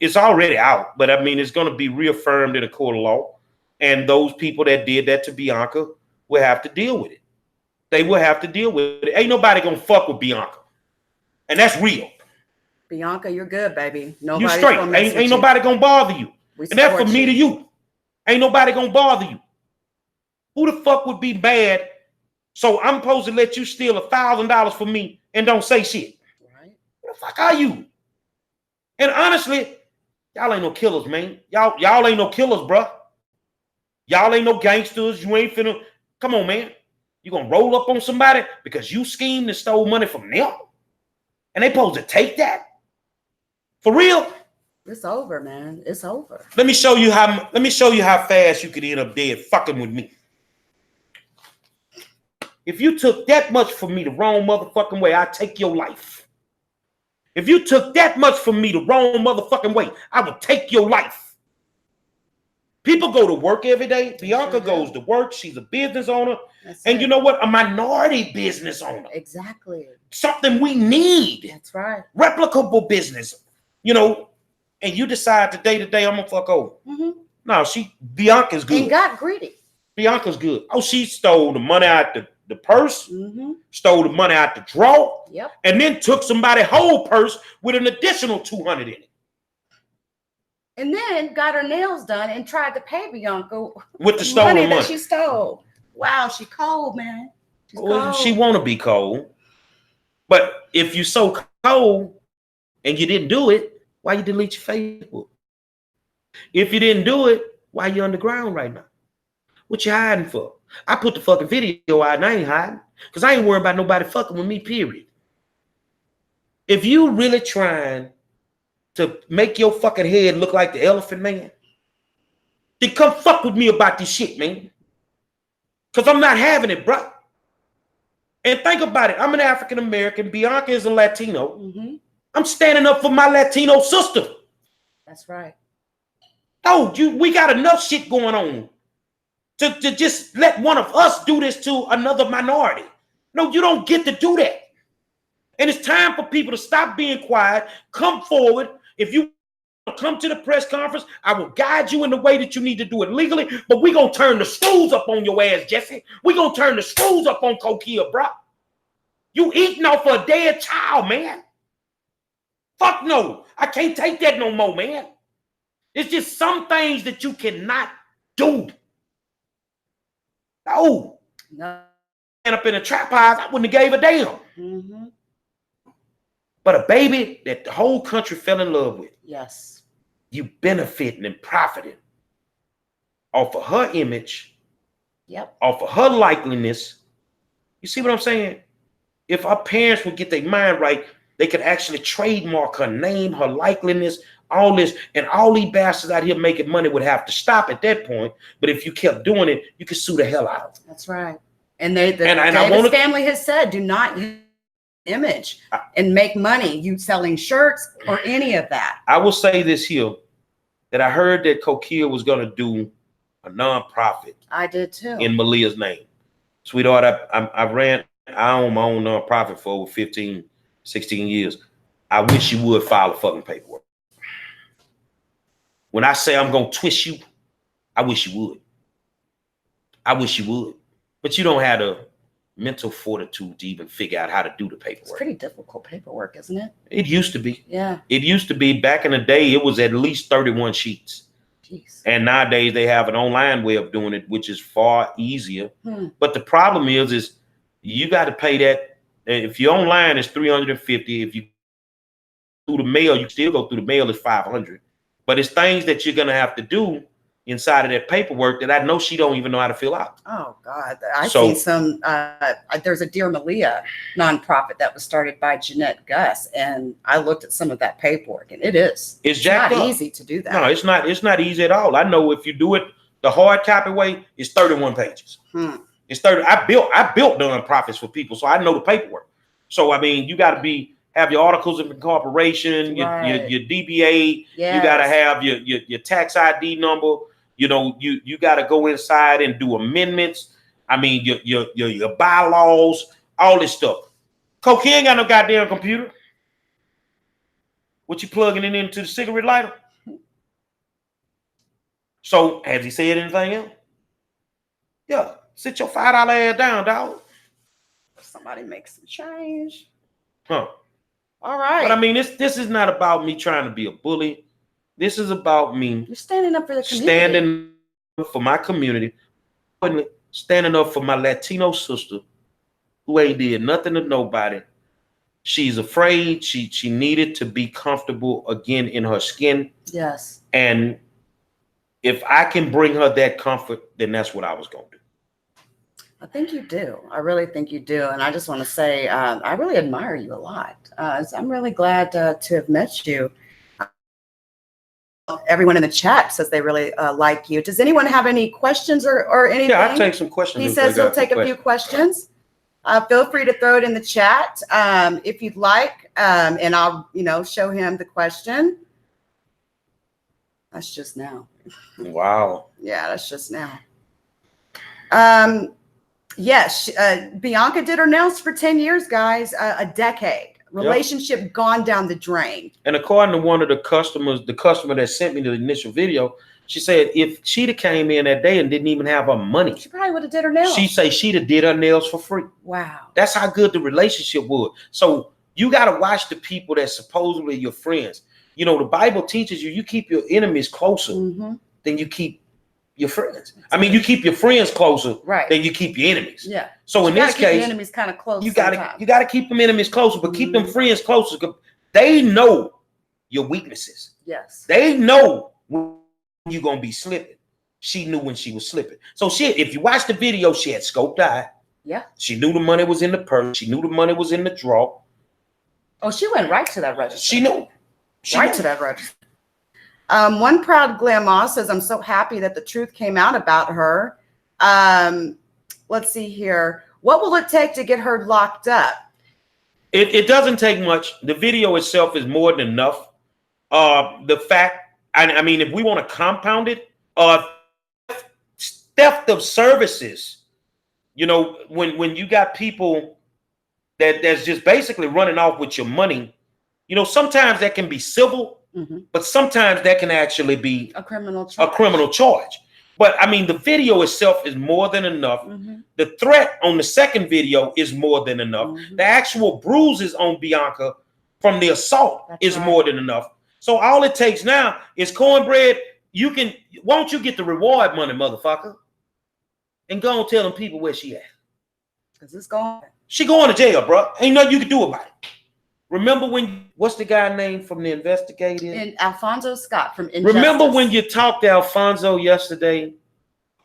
it's already out, but I mean, it's going to be reaffirmed in a court of law. And those people that did that to Bianca will have to deal with it. They will have to deal with it. Ain't nobody going to fuck with Bianca. And that's real. Bianca, you're good, baby. You straight. Ain't nobody going to bother you. And that's for me to you. Ain't nobody going to bother you. Who the fuck would be mad? So I'm supposed to let you steal $1,000 from me and don't say shit. Right. Who the fuck are you? And honestly, y'all ain't no killers, man. Y'all ain't no killers, bruh. Y'all ain't no gangsters. You ain't finna. Come on, man. You gonna roll up on somebody because you schemed and stole money from them? And they supposed to take that? For real? It's over, man. It's over. Let me show you how fast you could end up dead fucking with me. If you took that much from me the wrong motherfucking way, I'd take your life. If you took that much from me the wrong motherfucking way, I would take your life. People go to work every day. Bianca goes to work. She's a business owner. And you know what? A minority business owner. Exactly. Something we need. That's right. Replicable business. You know, and you decide today, I'm going to fuck over. Mm-hmm. No, Bianca's good. And got greedy. Bianca's good. Oh, she stole the money out the purse, stole the money out the drawer, and then took somebody's whole purse with an additional $200 in it. And then got her nails done and tried to pay Bianca with the stolen money that she stole. Wow, she cold, man. Well, she want to be cold. But if you're so cold and you didn't do it, why you delete your Facebook? If you didn't do it, why you underground right now? What you hiding for? I put the fucking video out and I ain't hiding because I ain't worried about nobody fucking with me, period. If you really trying to make your fucking head look like the Elephant Man, then come fuck with me about this shit, man. Because I'm not having it, bro. And think about it. I'm an African American. Bianca is a Latino. I'm standing up for my Latino sister. That's right. Oh, we got enough shit going on to just let one of us do this to another minority. No, you don't get to do that. And it's time for people to stop being quiet, come forward. If you come to the press conference, I will guide you in the way that you need to do it legally, but we're going to turn the screws up on your ass, Jesse. We're going to turn the screws up on Kokea, bro. You eating off a dead child, man. Fuck no. I can't take that no more, man. It's just some things that you cannot do. No. And up in a trap house, I wouldn't have gave a damn. But a baby that the whole country fell in love with. Yes. You benefiting and profiting off of her image. Yep. Off of her likeliness. You see what I'm saying? If our parents would get their mind right, they could actually trademark her name, her likeliness, all this, and all these bastards out here making money would have to stop at that point. But if you kept doing it, you could sue the hell out of them. That's right. And the family has said, do not use image and make money you selling shirts or any of that. I will say this here, that I heard that Kokea was going to do a nonprofit. I did too. In Malia's name. Sweetheart, I own my own nonprofit for over 15, 16 years. I wish you would file a fucking paperwork. When I say I'm gonna twist you, I wish you would. I wish you would. But you don't have the mental fortitude to even figure out how to do the It's paperwork. pretty difficult paperwork, isn't it? It used to be. Yeah. It used to be back in the day, it was at least 31 sheets. Jeez. And nowadays they have an online way of doing it, which is far easier. But the problem is you got to pay that. If you're online, it's $350. If you through the mail, you still go through the mail, it's $500. But it's things that you're gonna have to do inside of that paperwork that I know she don't even know how to fill out. Oh God, I've So- seen some. There's a Dear Malia nonprofit that was started by Jeanette Gus, and I looked at some of that paperwork, and It's jacked not up. easy to do that. No, it's not. It's not easy at all. I know if you do it the hard copy way, it's 31 pages. It's 30. I built nonprofits for people, so I know the paperwork. So I mean, you got to have your articles of incorporation, Right. your DBA. Yes. You got to have your tax ID number. You know, you got to go inside and do amendments. I mean, your bylaws, all this stuff. Kokea ain't got no goddamn computer. What you plugging it into the cigarette lighter? So has he said anything else? Yeah, sit your $5 ass down, dog. Somebody make some change. Huh. All right. But I mean, this is not about me trying to be a bully. This is about me You're standing up for the community. standing up for my community, standing up for my Latino sister who ain't did nothing to nobody. She's afraid. She needed to be comfortable again in her skin. Yes. And if I can bring her that comfort, then that's what I was going to do. I think you do. I really think you do. And I just want to say, I really admire you a lot. I'm really glad to have met you. Everyone in the chat says they really like you. Does anyone have any questions or anything? Yeah, I'll take some questions. He if says they he'll got take some a few questions. Feel free to throw it in the chat if you'd like, and I'll, show him the question. That's just now. Wow. Yeah, that's just now. Yes, Bianca did her nails for 10 years, guys, a decade. Relationship gone down the drain. And according to one of the customer that sent me the initial video, she said if she'd have came in that day and didn't even have her money, She probably would have did her nails. she say she'd have did her nails for free. Wow. That's how good the relationship was. So you got to watch the people that supposedly your friends. You know, the Bible teaches you keep your enemies closer than you keep your friends. I mean, you keep your friends closer than you keep your enemies. Yeah. So in this case, enemies kind of close. you gotta keep them enemies closer, but keep them friends closer. They know your weaknesses. Yes. They know when you're gonna be slipping. She knew when she was slipping. So if you watch the video, she had scoped eye. Yeah. She knew the money was in the purse. She knew the money was in the drawer. Oh, she went right to that register. She knew. To that register. One proud grandma says, I'm so happy that the truth came out about her. Let's see here. What will it take to get her locked up? It doesn't take much. The video itself is more than enough. The fact, I mean, if we want to compound it, theft of services, when you got people that's just basically running off with your money, sometimes that can be civil. But sometimes that can actually be a criminal charge. But I mean, the video itself is more than enough. The threat on the second video is more than enough. The actual bruises on Bianca from the assault is more than enough. So all it takes now is cornbread. Why don't you get the reward money, motherfucker? And go and tell them people where she at. Because it's gone. She going to jail, bro. Ain't nothing you can do about it. Remember what's the guy name from the investigator? And Alfonso Scott from Injustice. Remember when you talked to Alfonso yesterday?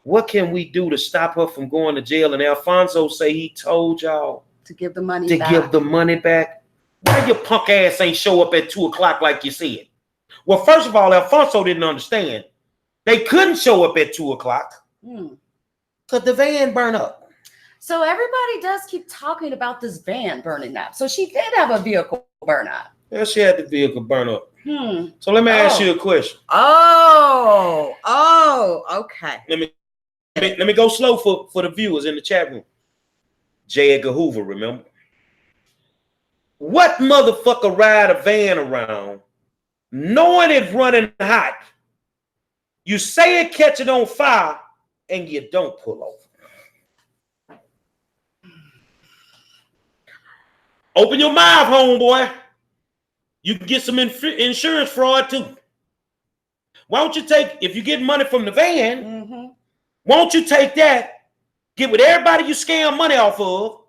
What can we do to stop her from going to jail? And Alfonso say he told y'all to give the money back. Give the money back. Why your punk ass ain't show up at 2:00 like you said? Well, first of all, Alfonso didn't understand. They couldn't show up at 2:00 because the van burned up. So everybody does keep talking about this van burning up. So she did have a vehicle burn up. Yeah, she had the vehicle burn up. So let me ask you a question. Okay. Let me go slow for the viewers in the chat room. J. Edgar Hoover, remember? What motherfucker ride a van around knowing it's running hot You say it catch it on fire, and you don't pull over. Open your mouth, homeboy. You can get some insurance fraud too. Why don't you take, if you get money from the van, why don't you take that, get with everybody you scam money off of,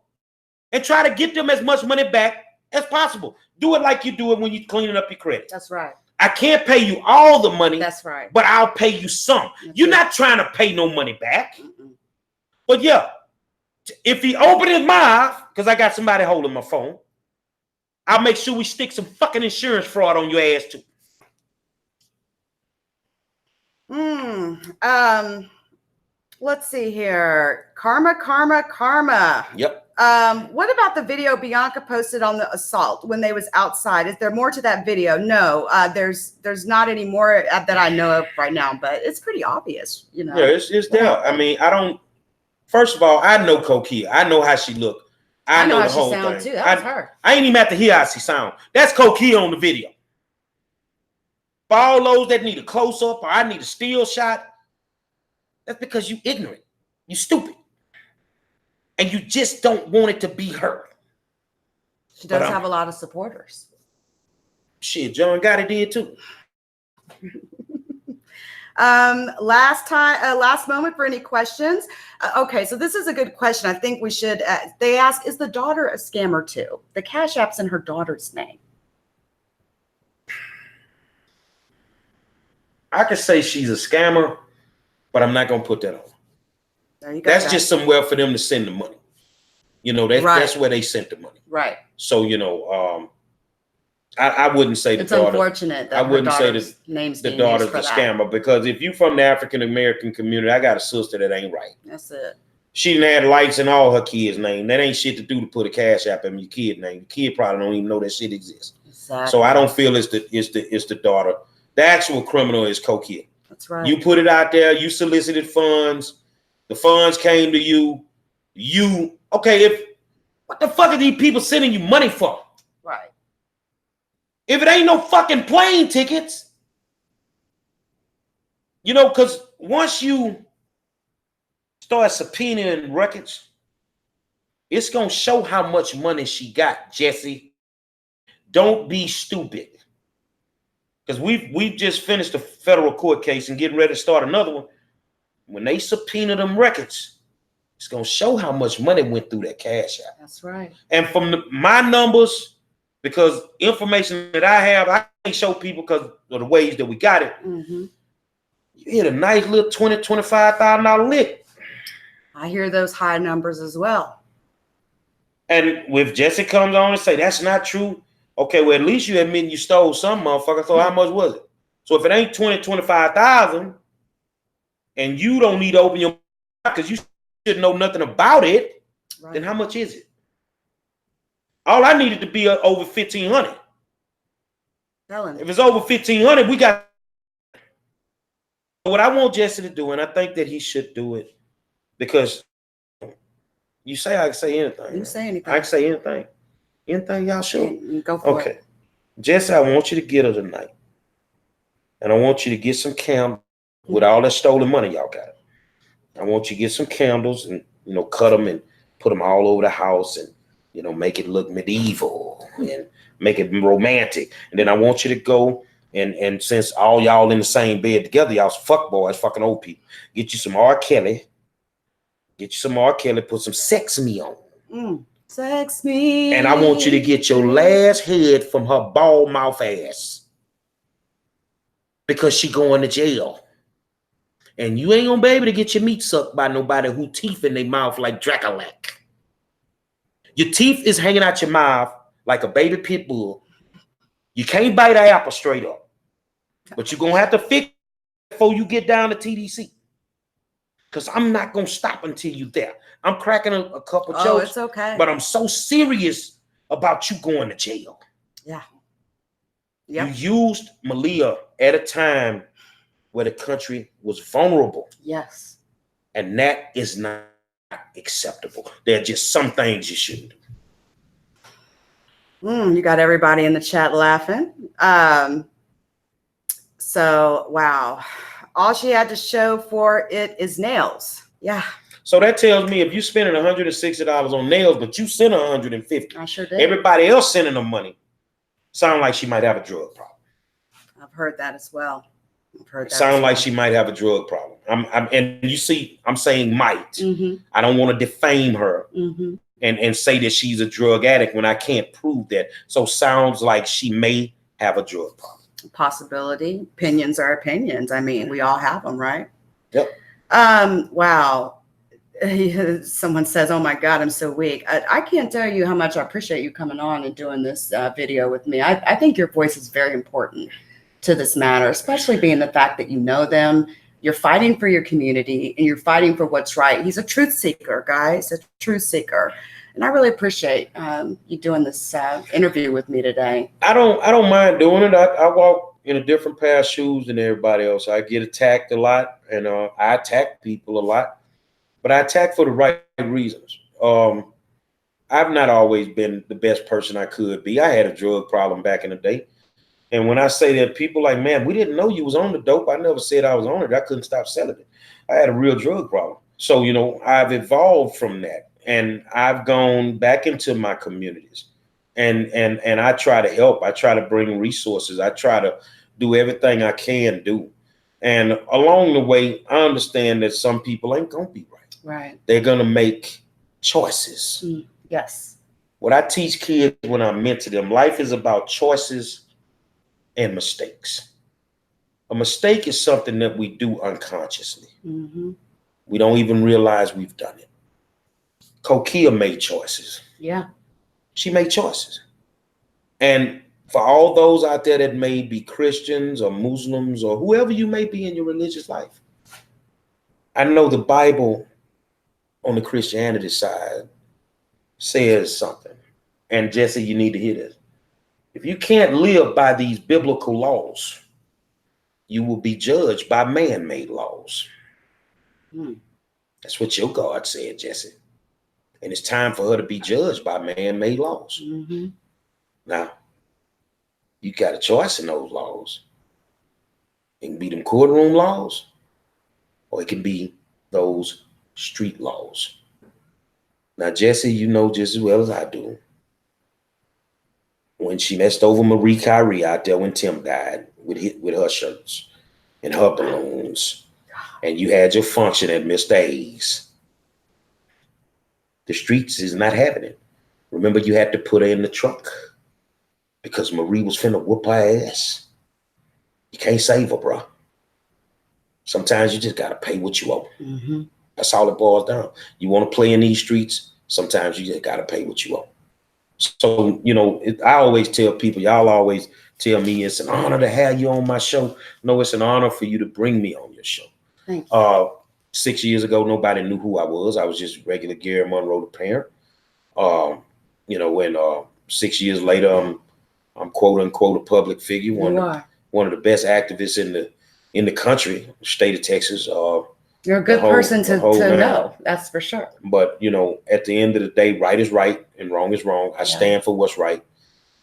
and try to get them as much money back as possible. Do it like you do it when you're cleaning up your credit. That's right. I can't pay you all the money. That's right. But I'll pay you some. You're not trying to pay no money back. But yeah, if he open his mouth, because I got somebody holding my phone, I'll make sure we stick some fucking insurance fraud on your ass too. Let's see here. Karma. Yep. What about the video Bianca posted on the assault when they was outside? Is there more to that video? No, there's not any more that I know of right now, but it's pretty obvious, you know. Yeah, it's there. I mean, I don't. First of all, I know Kokea. I know how she look. I know how the whole she sounds thing. too. That was her. I ain't even have to hear how she sound. That's Kokea on the video. For all those that need a close up or I need a still shot, that's because you ignorant, you stupid, and you just don't want it to be her. She does have a lot of supporters. Shit, John Gotti did too. Last moment for any questions. Okay, so this is a good question. I think we should. They ask, is the daughter a scammer too? The Cash App's in her daughter's name. I could say she's a scammer, but I'm not gonna put that on. There you go. That's just somewhere for them to send the money. You know, that's where they sent the money. Right. So, you know, I wouldn't say it's unfortunate that I wouldn't say the daughter's the scammer, because if you from the African American community, I got a sister that ain't right. That's it. She done had lights in all her kids' name. That ain't shit to do to put a Cash App in your kid name. The kid probably don't even know that shit exists. Exactly. So I don't feel it's the daughter. The actual criminal is Kokea. That's right. You put it out there. You solicited funds. The funds came to you. What the fuck are these people sending you money for? Right. If it ain't no fucking plane tickets, you know, because once you start subpoenaing records, it's going to show how much money she got, Jesse. Don't be stupid. Because we've just finished a federal court case and getting ready to start another one. When they subpoena them records, it's going to show how much money went through that Cash App. That's right. And from my numbers, because information that I have, I can't show people because of the ways that we got it. You hit a nice little $20,000, $25,000 lick. I hear those high numbers as well. And if Jesse comes on and say that's not true, okay, well, at least you admit you stole some, motherfucker. So how much was it? So if it ain't 20, 25,000, and you don't need to open your mouth because you should know nothing about it, then how much is it? All I needed to be over 1,500. If it's over 1,500, we got. What I want Jesse to do, and I think that he should do it, because you say I can say anything. You can say anything. I can say anything. Anything y'all sure? Go for it. Okay. Jesse, I want you to get her tonight. And I want you to get some candles with all that stolen money y'all got. I want you to get some candles and, you know, cut them and put them all over the house and, you know, make it look medieval and make it romantic. And then I want you to go and since all y'all in the same bed together, y'all fuck boys, fucking old people, get you some R. Kelly. Get you some R. Kelly, put some Sex Me on. Sex me. And I want you to get your last head from her bald mouth ass. Because she going to jail. And you ain't gonna be able to get your meat sucked by nobody who teeth in their mouth like Draculac. Your teeth is hanging out your mouth like a baby pit bull. You can't bite an apple straight up. But you're gonna have to fix it before you get down to TDC. Because I'm not gonna stop until you there. I'm cracking a couple jokes. It's okay. But I'm so serious about you going to jail. Yeah. You used Malia at a time where the country was vulnerable. Yes. And that is not acceptable. There are just some things you shouldn't do. You got everybody in the chat laughing. So, wow. All she had to show for it is nails. Yeah, So that tells me if you're spending $160 on nails, but you sent her $150, I sure did. everybody else sending them money, sound like she might have a drug problem. I've heard that as well. I've heard that. Sound like she might have a drug problem. And you see, I'm saying might. Mm-hmm. I don't want to defame her Mm-hmm. and say that she's a drug addict when I can't prove that. So sounds like she may have a drug problem. Possibility. Opinions are opinions. I mean, we all have them, right? Yep. Wow. Someone says, "Oh my God, I'm so weak." I can't tell you how much I appreciate you coming on and doing this video with me. I think your voice is very important to this matter, especially being the fact that you know them. You're fighting for your community and you're fighting for what's right. He's a truth seeker, guys, a truth seeker. And I really appreciate you doing this interview with me today. I don't mind doing it. I walk in a different pair of shoes than everybody else. I get attacked a lot, and I attack people a lot, but I attack for the right reasons. I've not always been the best person I could be. I had a drug problem back in the day. And when I say that, people like, man, we didn't know you was on the dope. I never said I was on it. I couldn't stop selling it. I had a real drug problem. So, you know, I've evolved from that. And I've gone back into my communities. And I try to help. I try to bring resources. I try to do everything I can do. And along the way, I understand that some people ain't going to be right. Right. They're going to make choices. Yes. What I teach kids when I mentor them, life is about choices and mistakes. A mistake is something that we do unconsciously. Mm-hmm. We don't even realize we've done it. Kokea made choices. Yeah. She made choices. And for all those out there that may be Christians or Muslims or whoever you may be in your religious life, I know the Bible on the Christianity side says something. And Jesse, you need to hear this. If you can't live by these biblical laws, you will be judged by man-made laws. That's what your God said, Jesse. And it's time for her to be judged by man-made laws. Mm-hmm. Now, you got a choice in those laws. It can be them courtroom laws, or it can be those street laws. Now, Jesse, you know just as well as I do, when she messed over Marie Kyrie out there when Tim died with her shirts and her balloons, and you had your function at Mr. A's, the streets is not having it. Remember, you had to put her in the trunk because Marie was finna whoop her ass. You can't save her, bro. Sometimes you just gotta pay what you owe. Mm-hmm. That's all it boils down. You want to play in these streets, sometimes you just gotta pay what you owe. So, you know, I always tell people, y'all always tell me it's an honor to have you on my show. No, it's an honor for you to bring me on your show. Thank you. 6 years ago, nobody knew who I was. I was just regular Gerry Monroe, the parent. You know, when 6 years later, I'm quote unquote a public figure, one of the best activists in the country, state of Texas. You're a good person to know, that's for sure. But, you know, at the end of the day, right is right and wrong is wrong. I stand for what's right.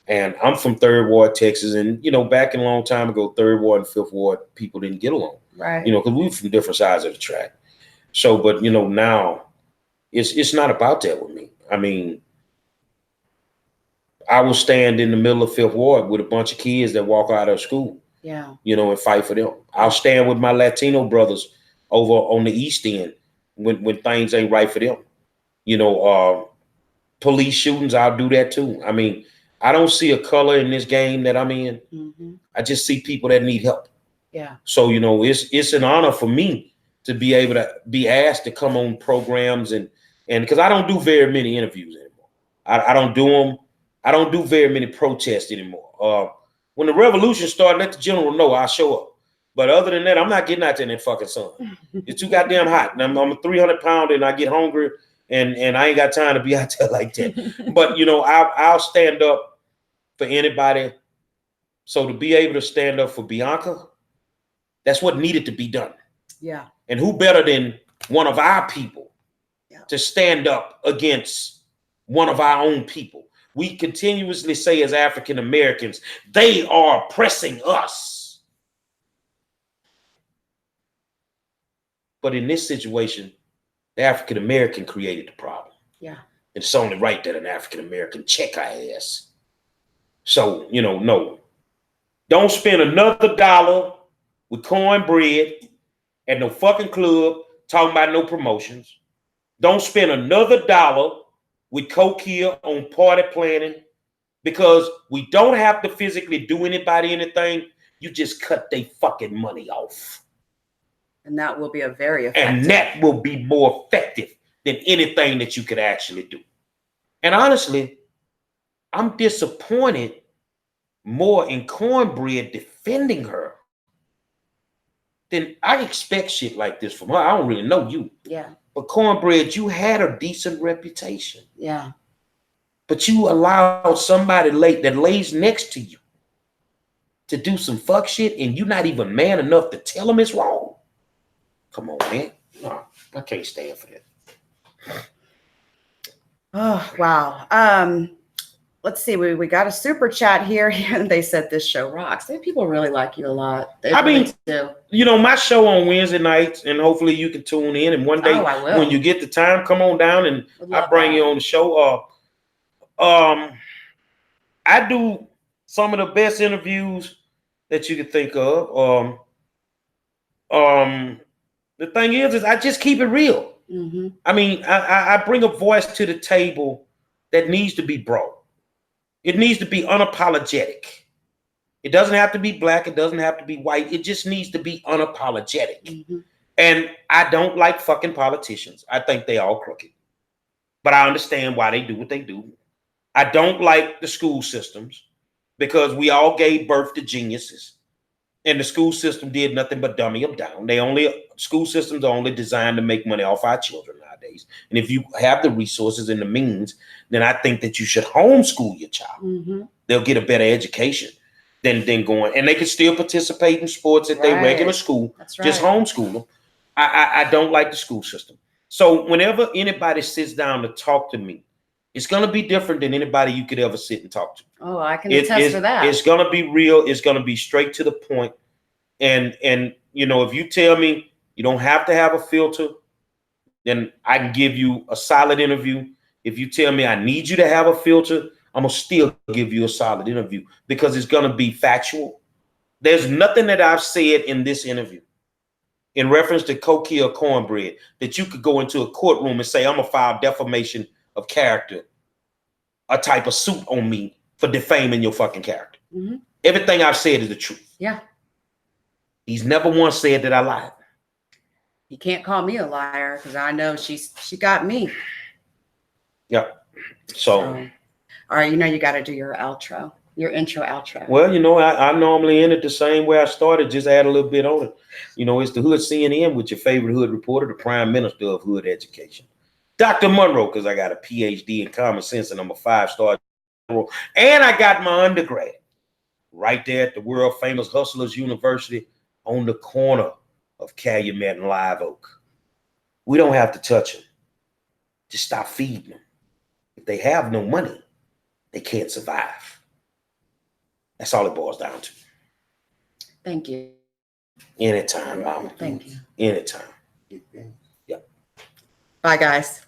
And I'm from 3rd Ward, Texas. And, you know, back in a long time ago, 3rd Ward and 5th Ward, people didn't get along. Right. You know, because we were from different sides of the track. So, but, you know, now it's not about that with me. I mean, I will stand in the middle of 5th Ward with a bunch of kids that walk out of school. Yeah. You know, and fight for them. I'll stand with my Latino brothers over on the East End when things ain't right for them. You know, police shootings, I'll do that too. I mean, I don't see a color in this game that I'm in. Mm-hmm. I just see people that need help. Yeah. So, you know, it's an honor for me to be able to be asked to come on programs and because I don't do very many interviews anymore. I don't do them. I don't do very many protests anymore. When the revolution started, let the general know I'll show up. But other than that, I'm not getting out there in that fucking sun. It's too goddamn hot. And I'm a 300-pounder and I get hungry and I ain't got time to be out there like that. But, you know, I'll stand up for anybody. So to be able to stand up for Bianca, that's what needed to be done. Yeah. And who better than one of our people to stand up against one of our own people? We continuously say as African Americans, they are oppressing us. But in this situation, the African American created the problem. Yeah. It's only right that an African American check our ass. So, no. Don't spend another dollar with cornbread at no fucking club talking about no promotions. Don't spend another dollar with Kokea on party planning, because we don't have to physically do anybody anything. You just cut their fucking money off. And that will be a very effective. And that will be more effective than anything that you could actually do. And honestly, I'm disappointed more in Cornbread defending her than I expect shit like this from her. I don't really know you. Yeah. But Cornbread, you had a decent reputation. Yeah. But you allowed somebody that lays next to you to do some fuck shit, and you're not even man enough to tell them it's wrong. Come on, man. No, I can't stand for that. Oh, wow. Let's see. We got a super chat here, and they said this show rocks. People really like you a lot. They really do. My show on Wednesday nights, and hopefully you can tune in. And one day, when you get the time, come on down, and I'll bring you on the show. I do some of the best interviews that you could think of. The thing is I just keep it real. Mm-hmm. I mean, I bring a voice to the table that needs to be brought. It needs to be unapologetic. It doesn't have to be black. It doesn't have to be white. It just needs to be unapologetic. Mm-hmm. And I don't like fucking politicians. I think they all crooked. But I understand why they do what they do. I don't like the school systems, because we all gave birth to geniuses. And the school system did nothing but dummy them down. School systems are only designed to make money off our children nowadays. And if you have the resources and the means, then I think that you should homeschool your child. Mm-hmm. They'll get a better education than going. And they can still participate in sports at their regular school. That's right. Just homeschool them. I don't like the school system. So whenever anybody sits down to talk to me, it's going to be different than anybody you could ever sit and talk to. Oh, I can attest for that. It's going to be real. It's going to be straight to the point. And if you tell me you don't have to have a filter, then I can give you a solid interview. If you tell me I need you to have a filter, I'm going to still give you a solid interview, because it's going to be factual. There's nothing that I've said in this interview in reference to Kokea or Cornbread that you could go into a courtroom and say, I'm going to file defamation of character, a type of suit on me for defaming your fucking character. Mm-hmm. Everything I've said is the truth. Yeah. He's never once said that I lied. You can't call me a liar, because I know she got me. Yeah. So all right, you got to do your outro, your intro outro. Well, I normally end it the same way I started, just add a little bit on it. It's the Hood CNN with your favorite hood reporter, the Prime Minister of Hood Education, Dr. Monroe, because I got a PhD in common sense and I'm a 5-star general. And I got my undergrad right there at the world famous Hustlers University on the corner of Calumet and Live Oak. We don't have to touch them. Just stop feeding them. If they have no money, they can't survive. That's all it boils down to. Thank you. Anytime, Mama. Thank you. Anytime. Yeah. Yep. Bye, guys.